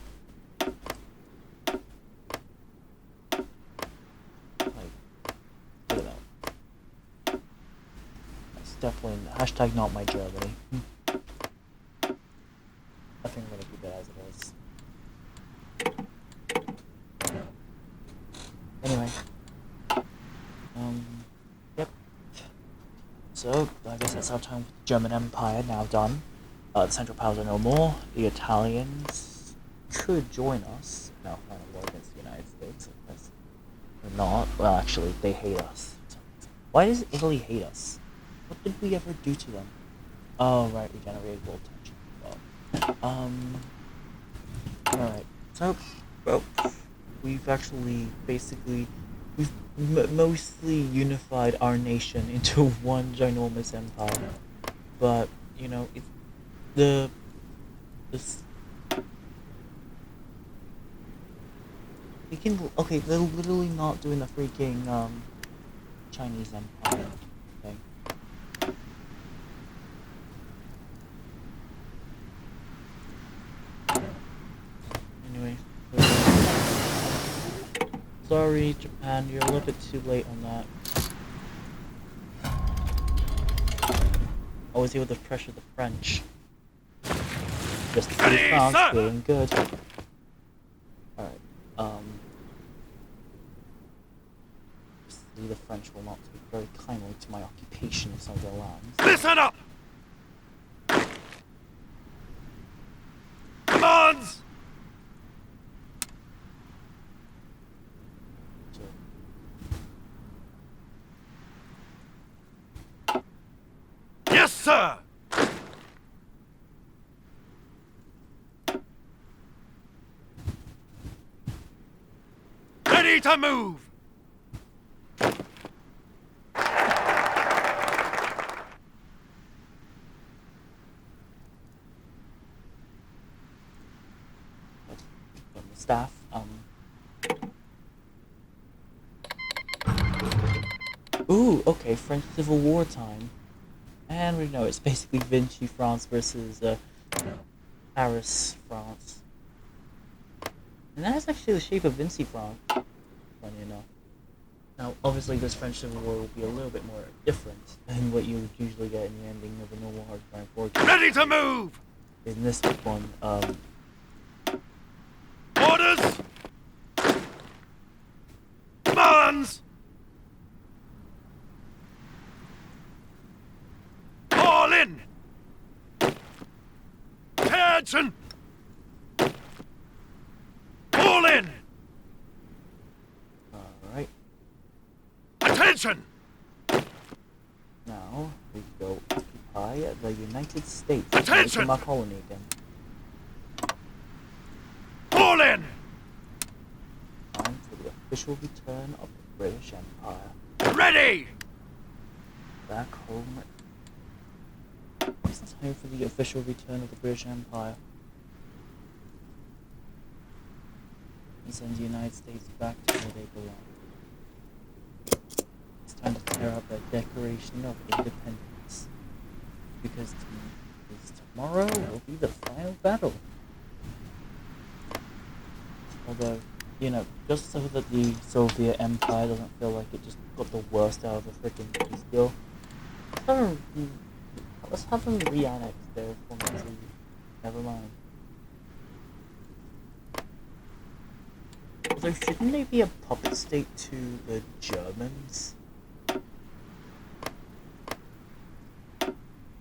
Definitely hashtag not my Germany. I think I'm gonna keep it as it is. Anyway. Yep. So I guess that's our time with the German Empire now done. The Central Powers are no more. The Italians could join us. Now fight a war against the United States, I guess. Or not. Well, actually, they hate us. Why does Italy hate us? What did we ever do to them? Oh, right, we generated world tension. Well, alright. So, well, we've actually, basically, we've mostly unified our nation into one ginormous empire. But, you know, it's okay, they're literally not doing the freaking, Chinese empire thing. Anyway, sorry Japan, you're a little bit too late on that. I was able to pressure the French. Just to see France doing good. Alright, see the French will not take very kindly to my occupation of some of their lands. Listen up! Commands! Yes, sir! Ready to move! staff. Ooh, okay, French Civil War time. And we know it's basically Vichy France versus Paris France. And that is actually the shape of Vinci France, funny enough. Now, obviously this French Civil War will be a little bit more different than what you would usually get in the ending of a normal Hardline 4 game. Ready to move! In this one, Orders! Commands! All in! Attention! All in! alright. Attention! Now, we go occupy the United States. Attention! My colony again. All in! Time for the official return of the British Empire. Ready! Back home. It's time for the official return of the British Empire. And send the United States back to where they belong. It's time to tear up that Declaration of Independence. Because tomorrow will be the final battle. Although, you know, just so that the Soviet Empire doesn't feel like it just got the worst out of the freaking peace deal, let's have them re-annex their former city. Never mind. Although, shouldn't they be a puppet state to the Germans?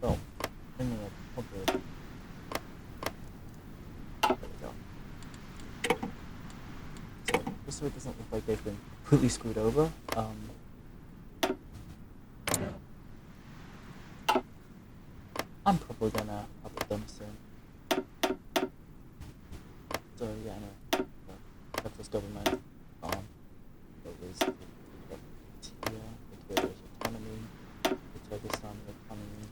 Well, anyway, probably. There we go. So, just so it doesn't look like they've been completely screwed over, I'm probably gonna puppet them soon. So yeah, no. Capitalist government on what was the British autonomy, the Kyrgyzstan autonomy.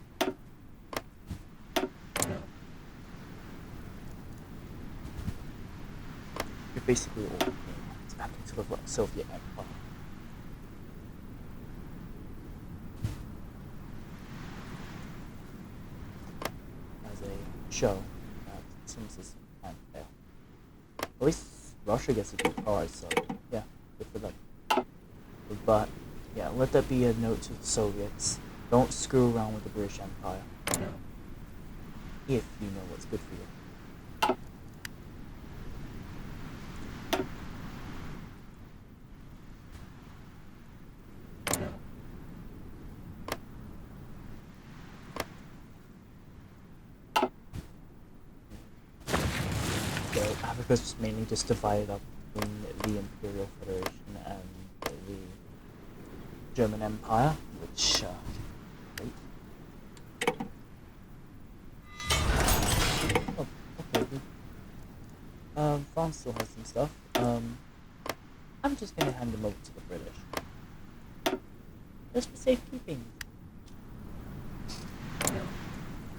You're basically all back into the Soviet Empire. As a show, since this can fail. At least Russia gets a good card, so yeah, good for them. But yeah, let that be a note to the Soviets. Don't screw around with the British Empire. If you know what's good for you. So Africa's just mainly just divided up in the Imperial Federation and the German Empire, which wait. Oh, okay. France still has some stuff. I'm just gonna hand them over to the British. Just for safekeeping.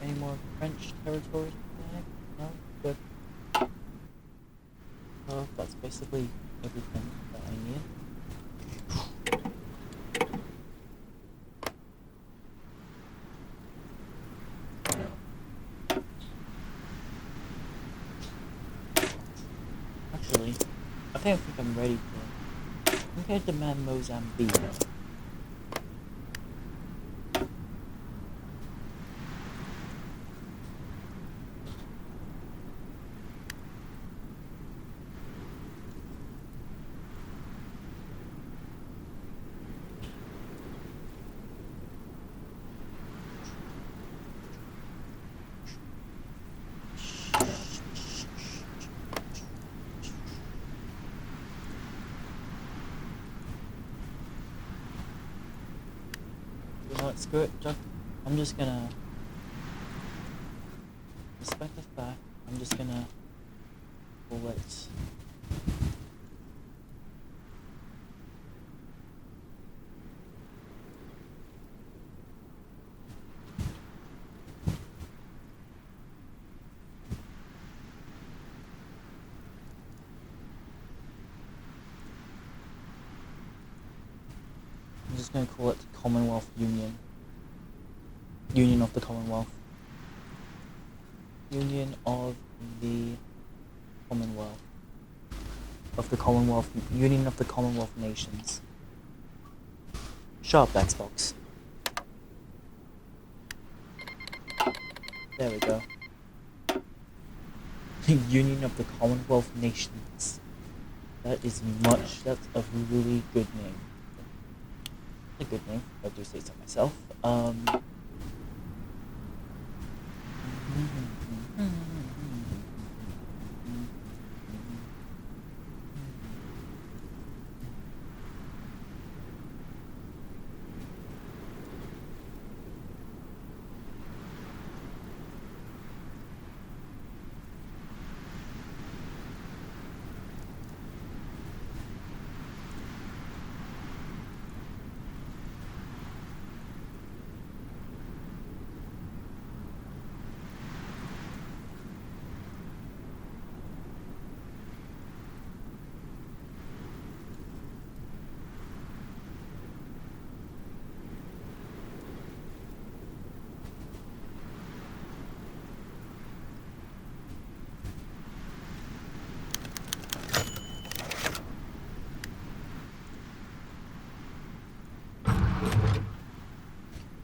Any more French territories? No? Good. Well, that's basically everything that I need. Actually, I think I'm ready to... I'm going to demand Mozambique. You know what, screw it, Chuck. I'm just gonna... Respect the fact, I'm just gonna... let... gonna call it Commonwealth Union. Union of the Commonwealth. Union of the Commonwealth. Of the Commonwealth. Union of the Commonwealth Nations. Shut up, Xbox. There we go. Union of the Commonwealth Nations. That's a really good name. A good name, if I do say so myself.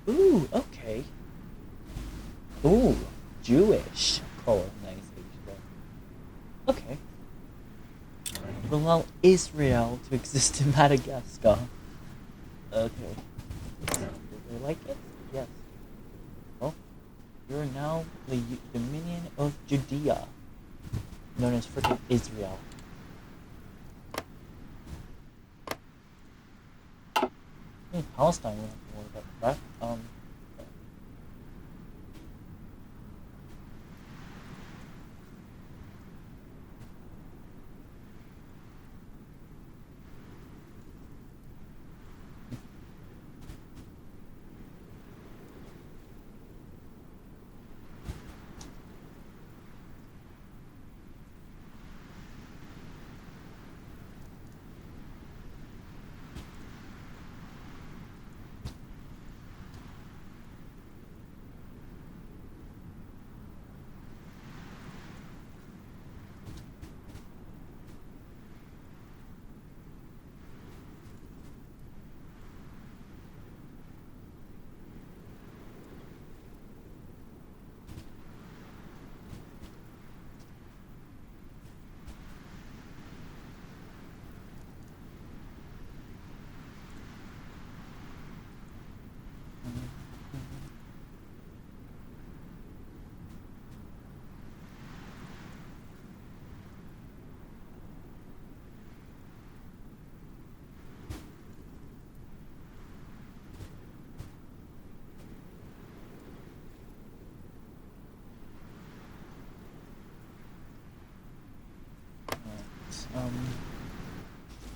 Ooh, okay. Ooh, Jewish colonization. Okay. Will allow Israel to exist in Madagascar. Okay. Do you like it? Yes. Well, you're now the Dominion of Judea, known as frickin' Israel. Palestine won't have to worry about that.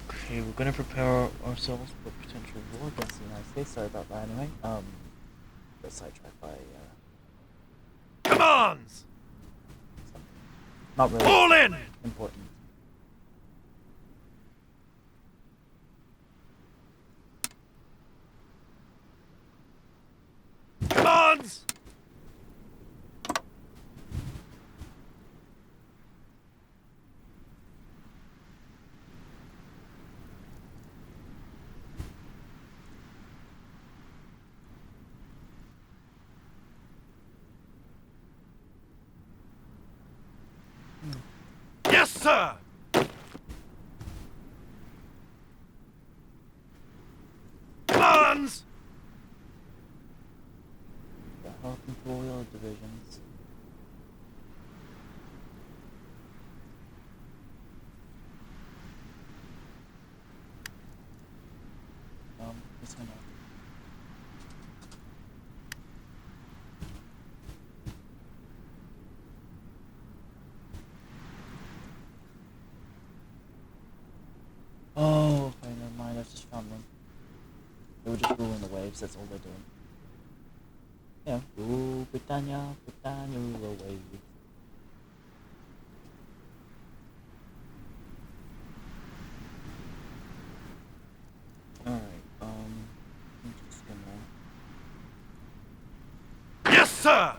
Okay, we're gonna prepare ourselves for potential war against the United States. Sorry about that anyway. Got sidetracked by, Commands! not really Fall in! important. Commands! Yes, sir! Commands! The health and colonial divisions. Just gonna. Oh, okay, never mind. I just found them. They were just ruling the waves. That's all they're doing. Yeah. Ooh, Britannia, Britannia, rule the waves. Alright, sir!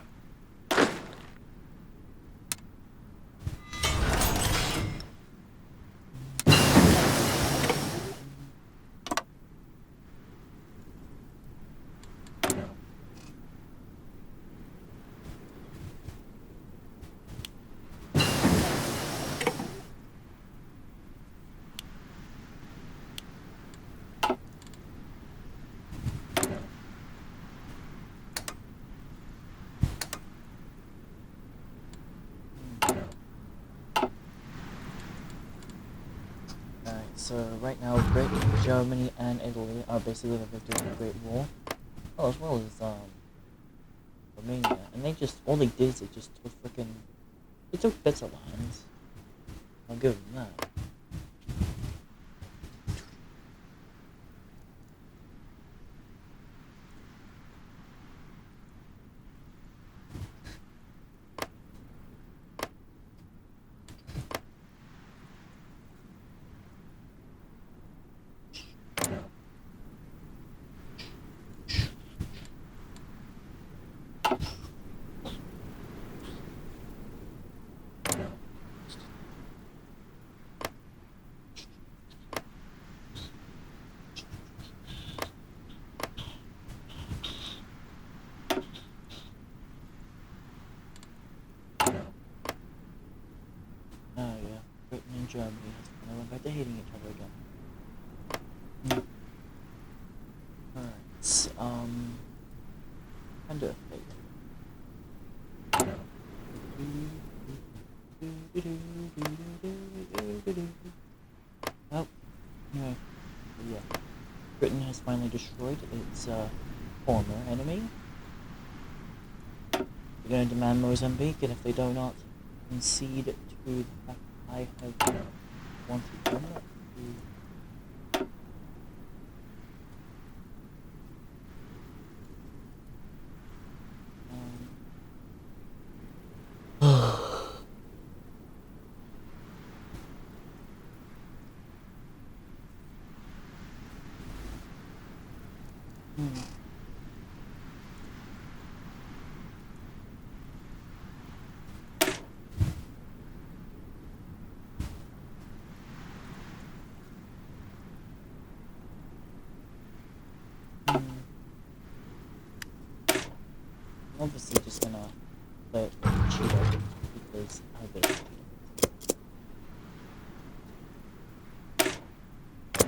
So right now, Britain, Germany, and Italy are basically the victors of the Great War, oh, as well as Romania. And they just all they did is they just took they took bits of lands. I'll give them that. Oh yeah, Britain and Germany now went back to hating each other again. Alright, kind of fate. Oh, anyway, yeah. Britain has finally destroyed its former enemy. They're going to demand Mozambique, and if they do not concede to the fact I have wanted them to... Obviously just gonna play it with Cheeto because how good is Cheeto?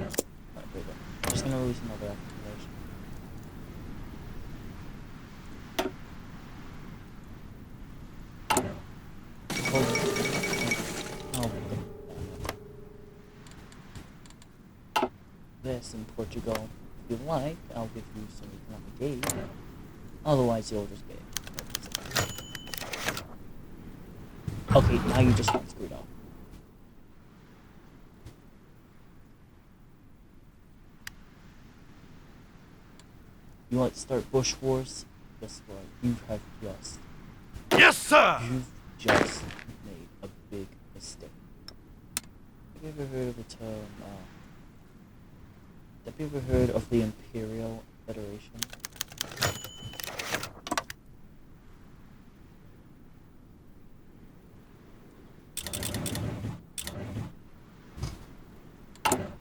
Alright, there we go. I'm just gonna release another activation. This in Portugal. If you like, I'll give you some economic aid. Otherwise, you'll just get it. Okay, now you just got screwed up. You want to start bush wars? Guess what? You have just... Yes, sir! You've just made a big mistake. Have you ever heard of the term, have you ever heard of the Imperial Federation?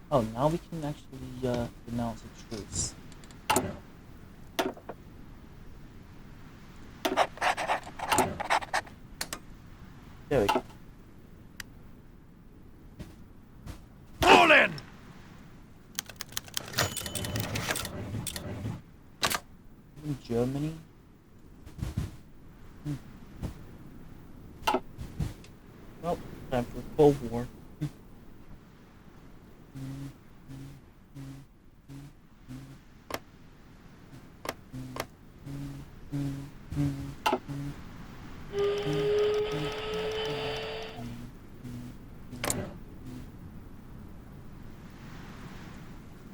Oh, now we can actually, announce a truce. There we go. Fall in! In Germany? Well, time for Cold War.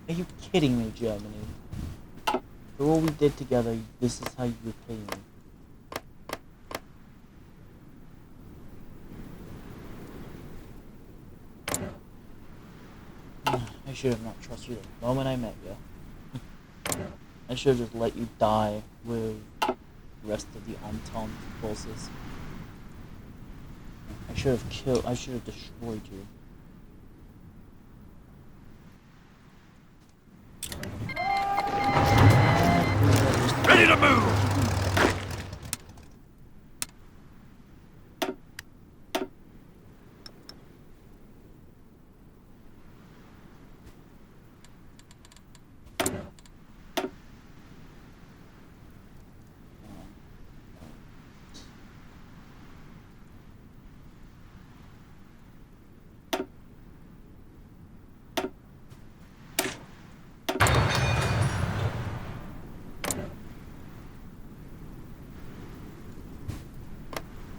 Are you kidding me, Germany? For all we did together, this is how you repay me. I should have not trusted you the moment I met you. I should have just let you die with the rest of the Entente forces. I should have destroyed you. Ready to move!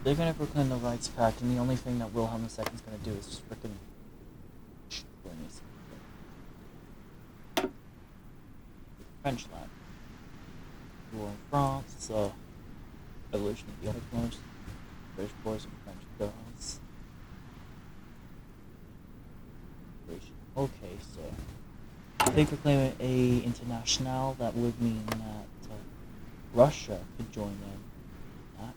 They're gonna proclaim the Rights Pact, and the only thing that Wilhelm II's gonna do is just frickin' destroy me. French land. War in France, evolution of the utmost, British boys and French girls. Okay, so if they proclaim a international, that would mean that Russia could join in that.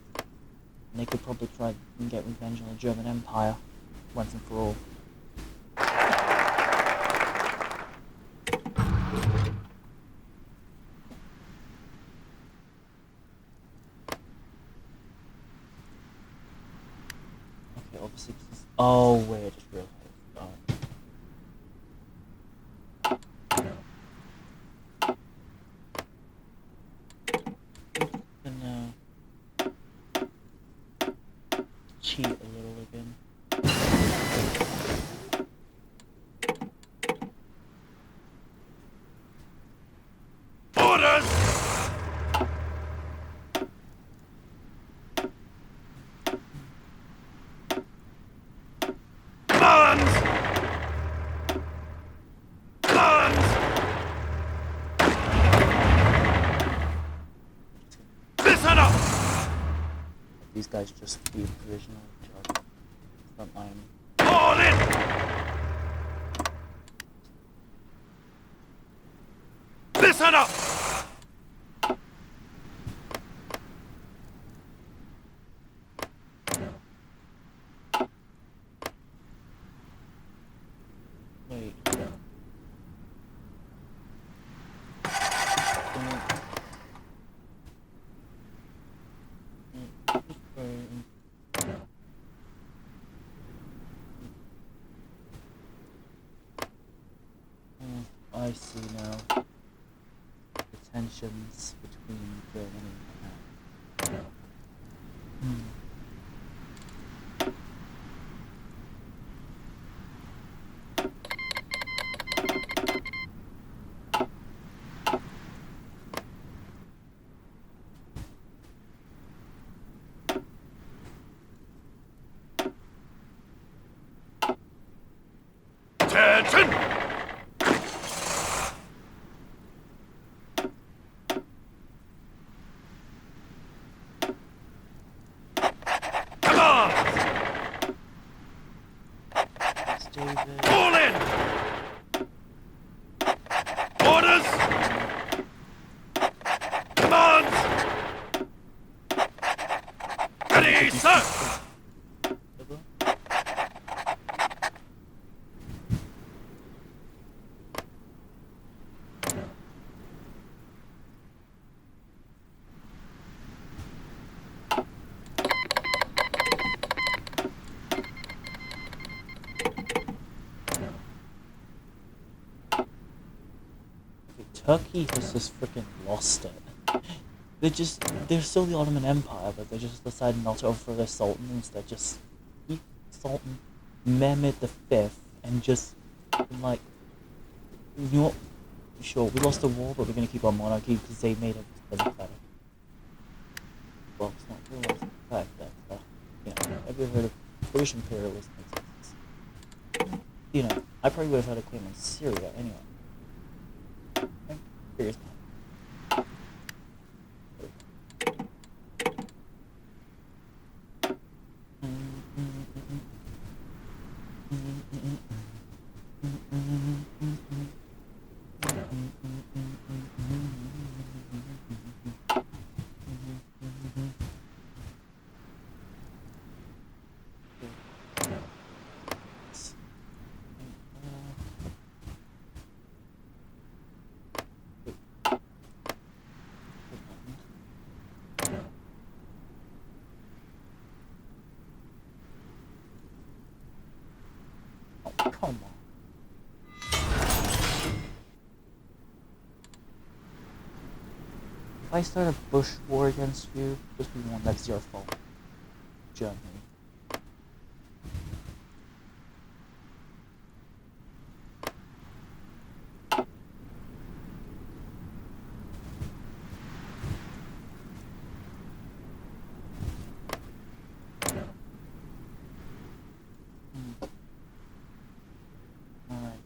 And they could probably try and get revenge on the German Empire once and for all. Okay, obviously. Oh wait, I just realized. Gonna cheat a little again. Orders! Commands! Commands! Listen up! These guys just be provisional frontline. All in! Listen up! Wait. I see now the tensions between Germany and Attention! David. All in! Orders! Commands! Ready, sir! Turkey has just freaking lost it. They're still the Ottoman Empire, but they just decided not to overthrow their Sultan, instead just keep Sultan Mehmed V and just, like, you know what, sure, we lost the war, but we're gonna keep our monarchy because they made it better. Well, it's not realized the fact that, have you ever heard of British imperialism exists? You know, I probably would have had a claim on Syria anyway. Serious. Come on. If I start a bush war against you, just be one, that's your fault. Germany. Alright,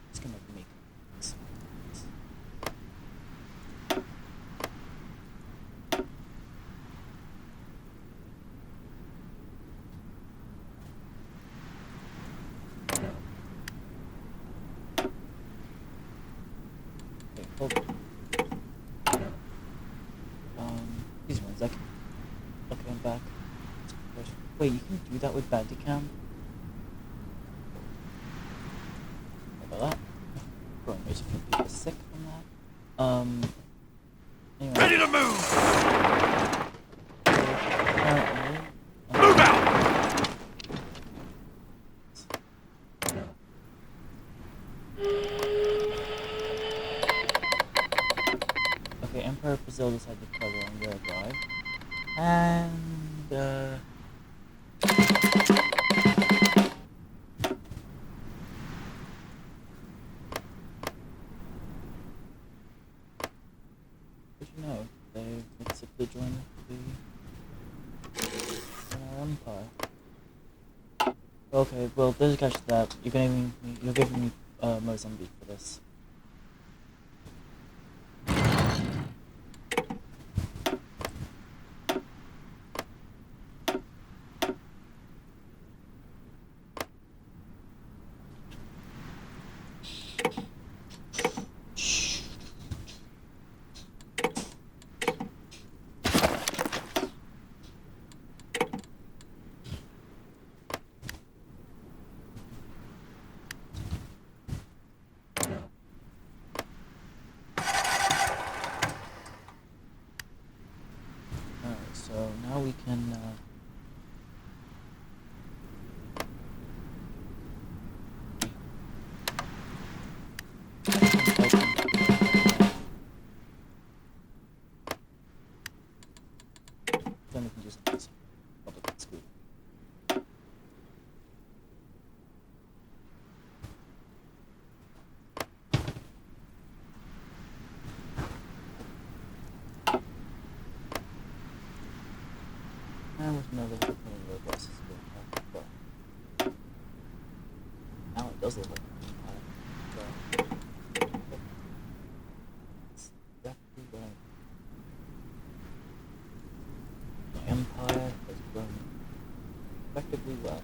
it's gonna make sense. Okay, hold on. Excuse me one second. Okay, I'm back. Wait, you can do that with Bandicam? What about that? Growing there's a few people sick from that. Anyway. Ready to move! Apparently, Move out! okay, Empire Brazil decided to cover on their drive. And, did you know they've accepted to join our empire? Okay, well, there's a catch to that. You're giving me Mozambique for this. Alright, so now we can, then we can do something else. Public school. And with another opening road buses well. Now it does look like an empire. So it's definitely going. The empire has grown effectively well.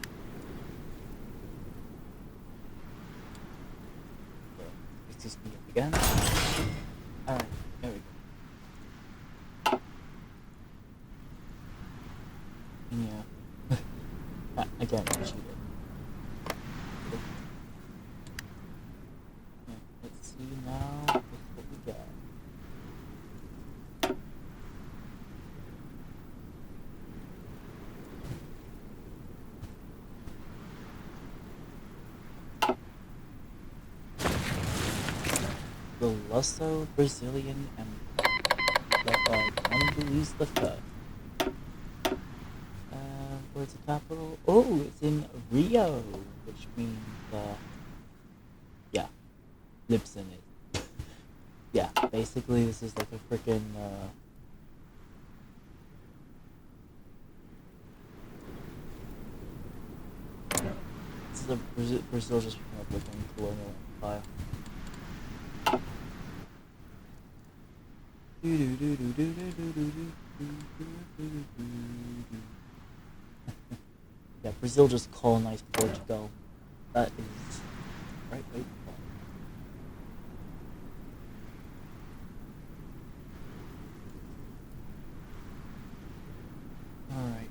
So, it's just me again. Alright, there we go. Yeah. Again, I cheated. Yeah, let's see now what we got. The Luso Brazilian Empire, led by Dom Luiz the First. Where's the capital? Oh, it's in Rio, which means, yeah, lives in it. Yeah, basically this is like a freaking, this is a Brazil just became a freaking colonial empire. Yeah, Brazil just colonized Portugal. That is right way wrong. Alright,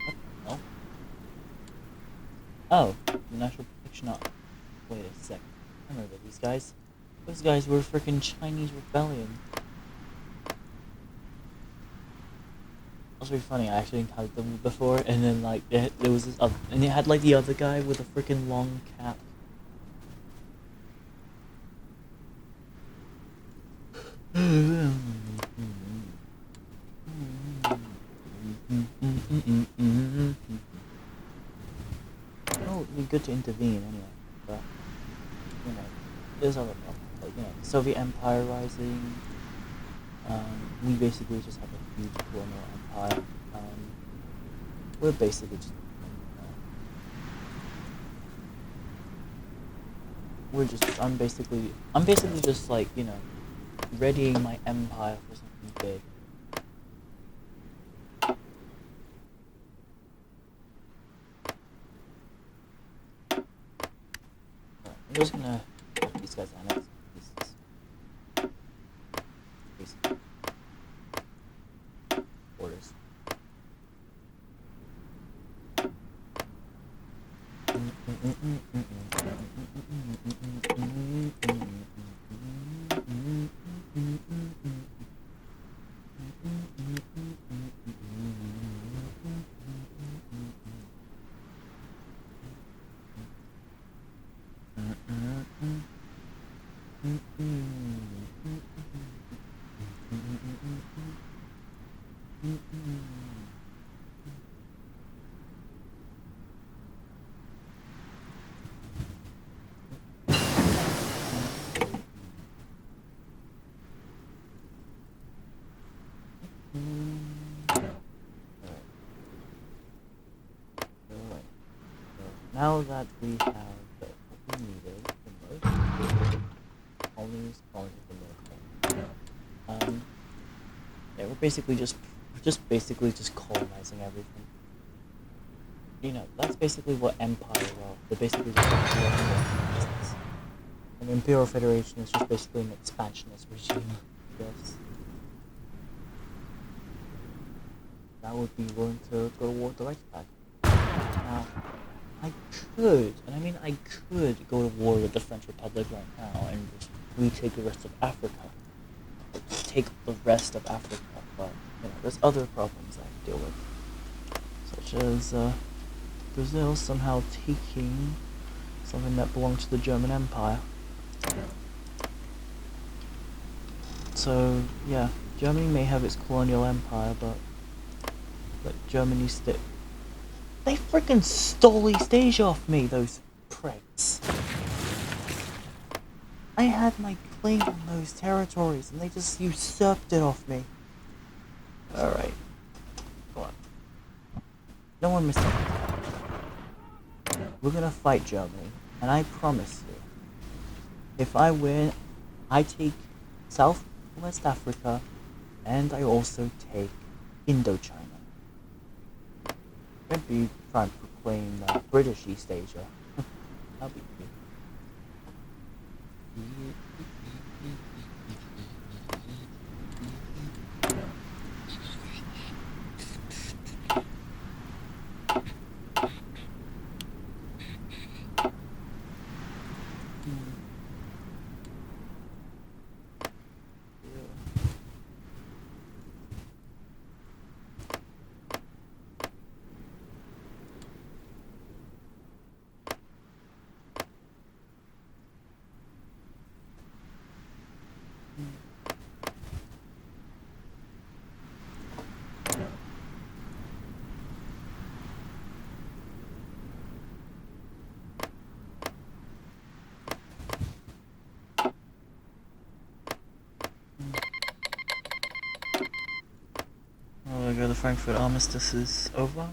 what the hell? Oh, the National Protection Army. Wait a sec. I remember these guys. Those guys were freaking Chinese rebellion. That was very funny. I actually encountered them before, and then like there was this other, and they had like the other guy with a freaking long cap. Oh, it'd be good to intervene anyway, but you know, there's other problems. Like you know, the Soviet Empire rising. We basically just have a huge colonial empire. We're basically just I'm basically just like, you know, readying my empire for something big. Alright, I'm just gonna put these guys annex pieces. Basically. Orders. Now that we have what we needed the most, colonies the most. Yeah, we're basically just colonizing everything. You know, that's basically what empires are. They're basically just business. And the Imperial Federation is just basically an expansionist regime, I guess. That would be willing to go to war with the Reichstag. Now, I could go to war with the French Republic right now and just retake the rest of Africa. Just take the rest of Africa, but, you know, there's other problems I have to deal with. Such as, Brazil somehow taking something that belonged to the German Empire. So, yeah, Germany may have its colonial empire, but Germany they freaking stole East Asia off me, those pricks. I had my claim on those territories, and they just usurped it off me. Alright. Come on. No one mistake. We're gonna fight Germany, and I promise you, if I win, I take Southwest Africa, and I also take Indochina. Maybe try and proclaim British East Asia. That'd be good. The Frankfurt Armistice is over.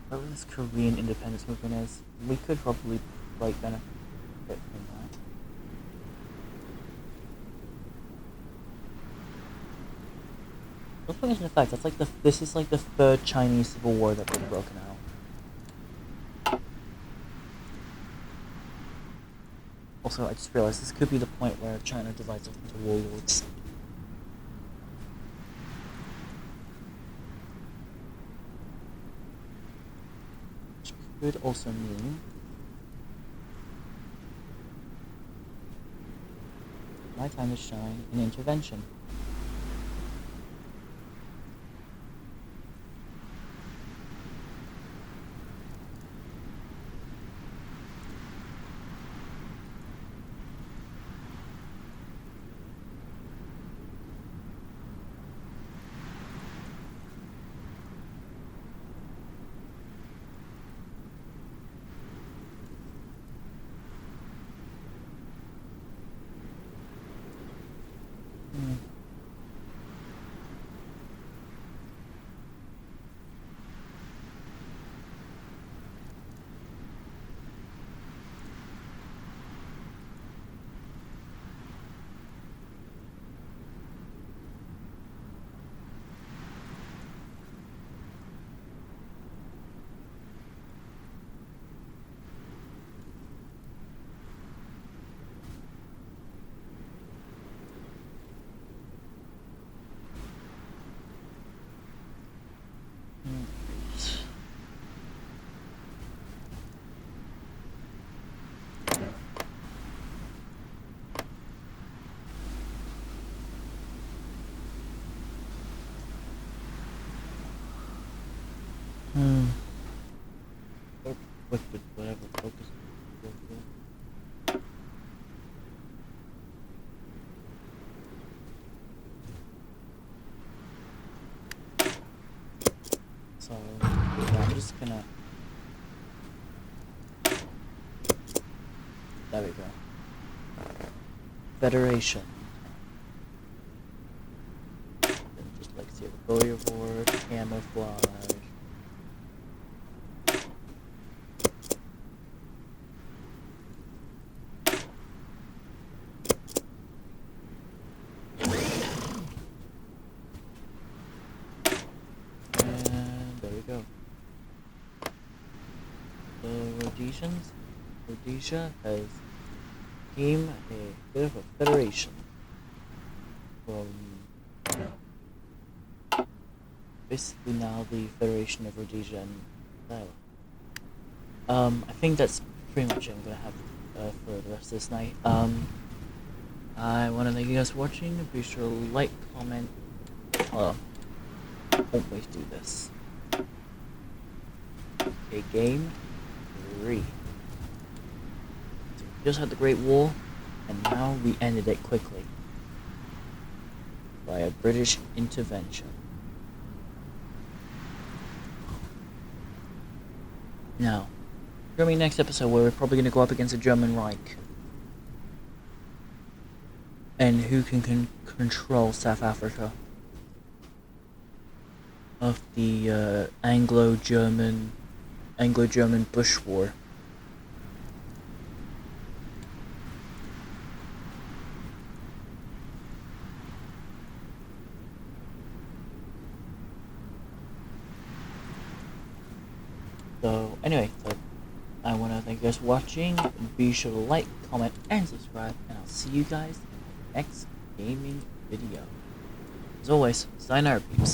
whatever this Korean independence movement is, we could probably like benefit from that. Let's put into fact, that's like this is like the third Chinese civil war that they've broken out. Also, I just realized this could be the point where China divides up into warlords. Which could also mean my time to shine in intervention. Quick with whatever focus. So yeah, I'm just gonna. There we go. Federation. Then just like see the bullion board, camouflage. Rhodesia has become a bit of a federation from basically now the Federation of Rhodesia and Thailand. I think that's pretty much it I'm gonna have for the rest of this night. I want to thank you guys for watching. Be sure to like, comment. Always do this. Okay, game 3. So we just had the Great War, and now we ended it quickly by a British intervention. Now, join me next episode where we're probably going to go up against the German Reich. And who can control South Africa of the Anglo-German Bush War. So anyway, I want to thank you guys for watching. Be sure to like, comment, and subscribe, and I'll see you guys in the next gaming video. As always, sayonara, peeps.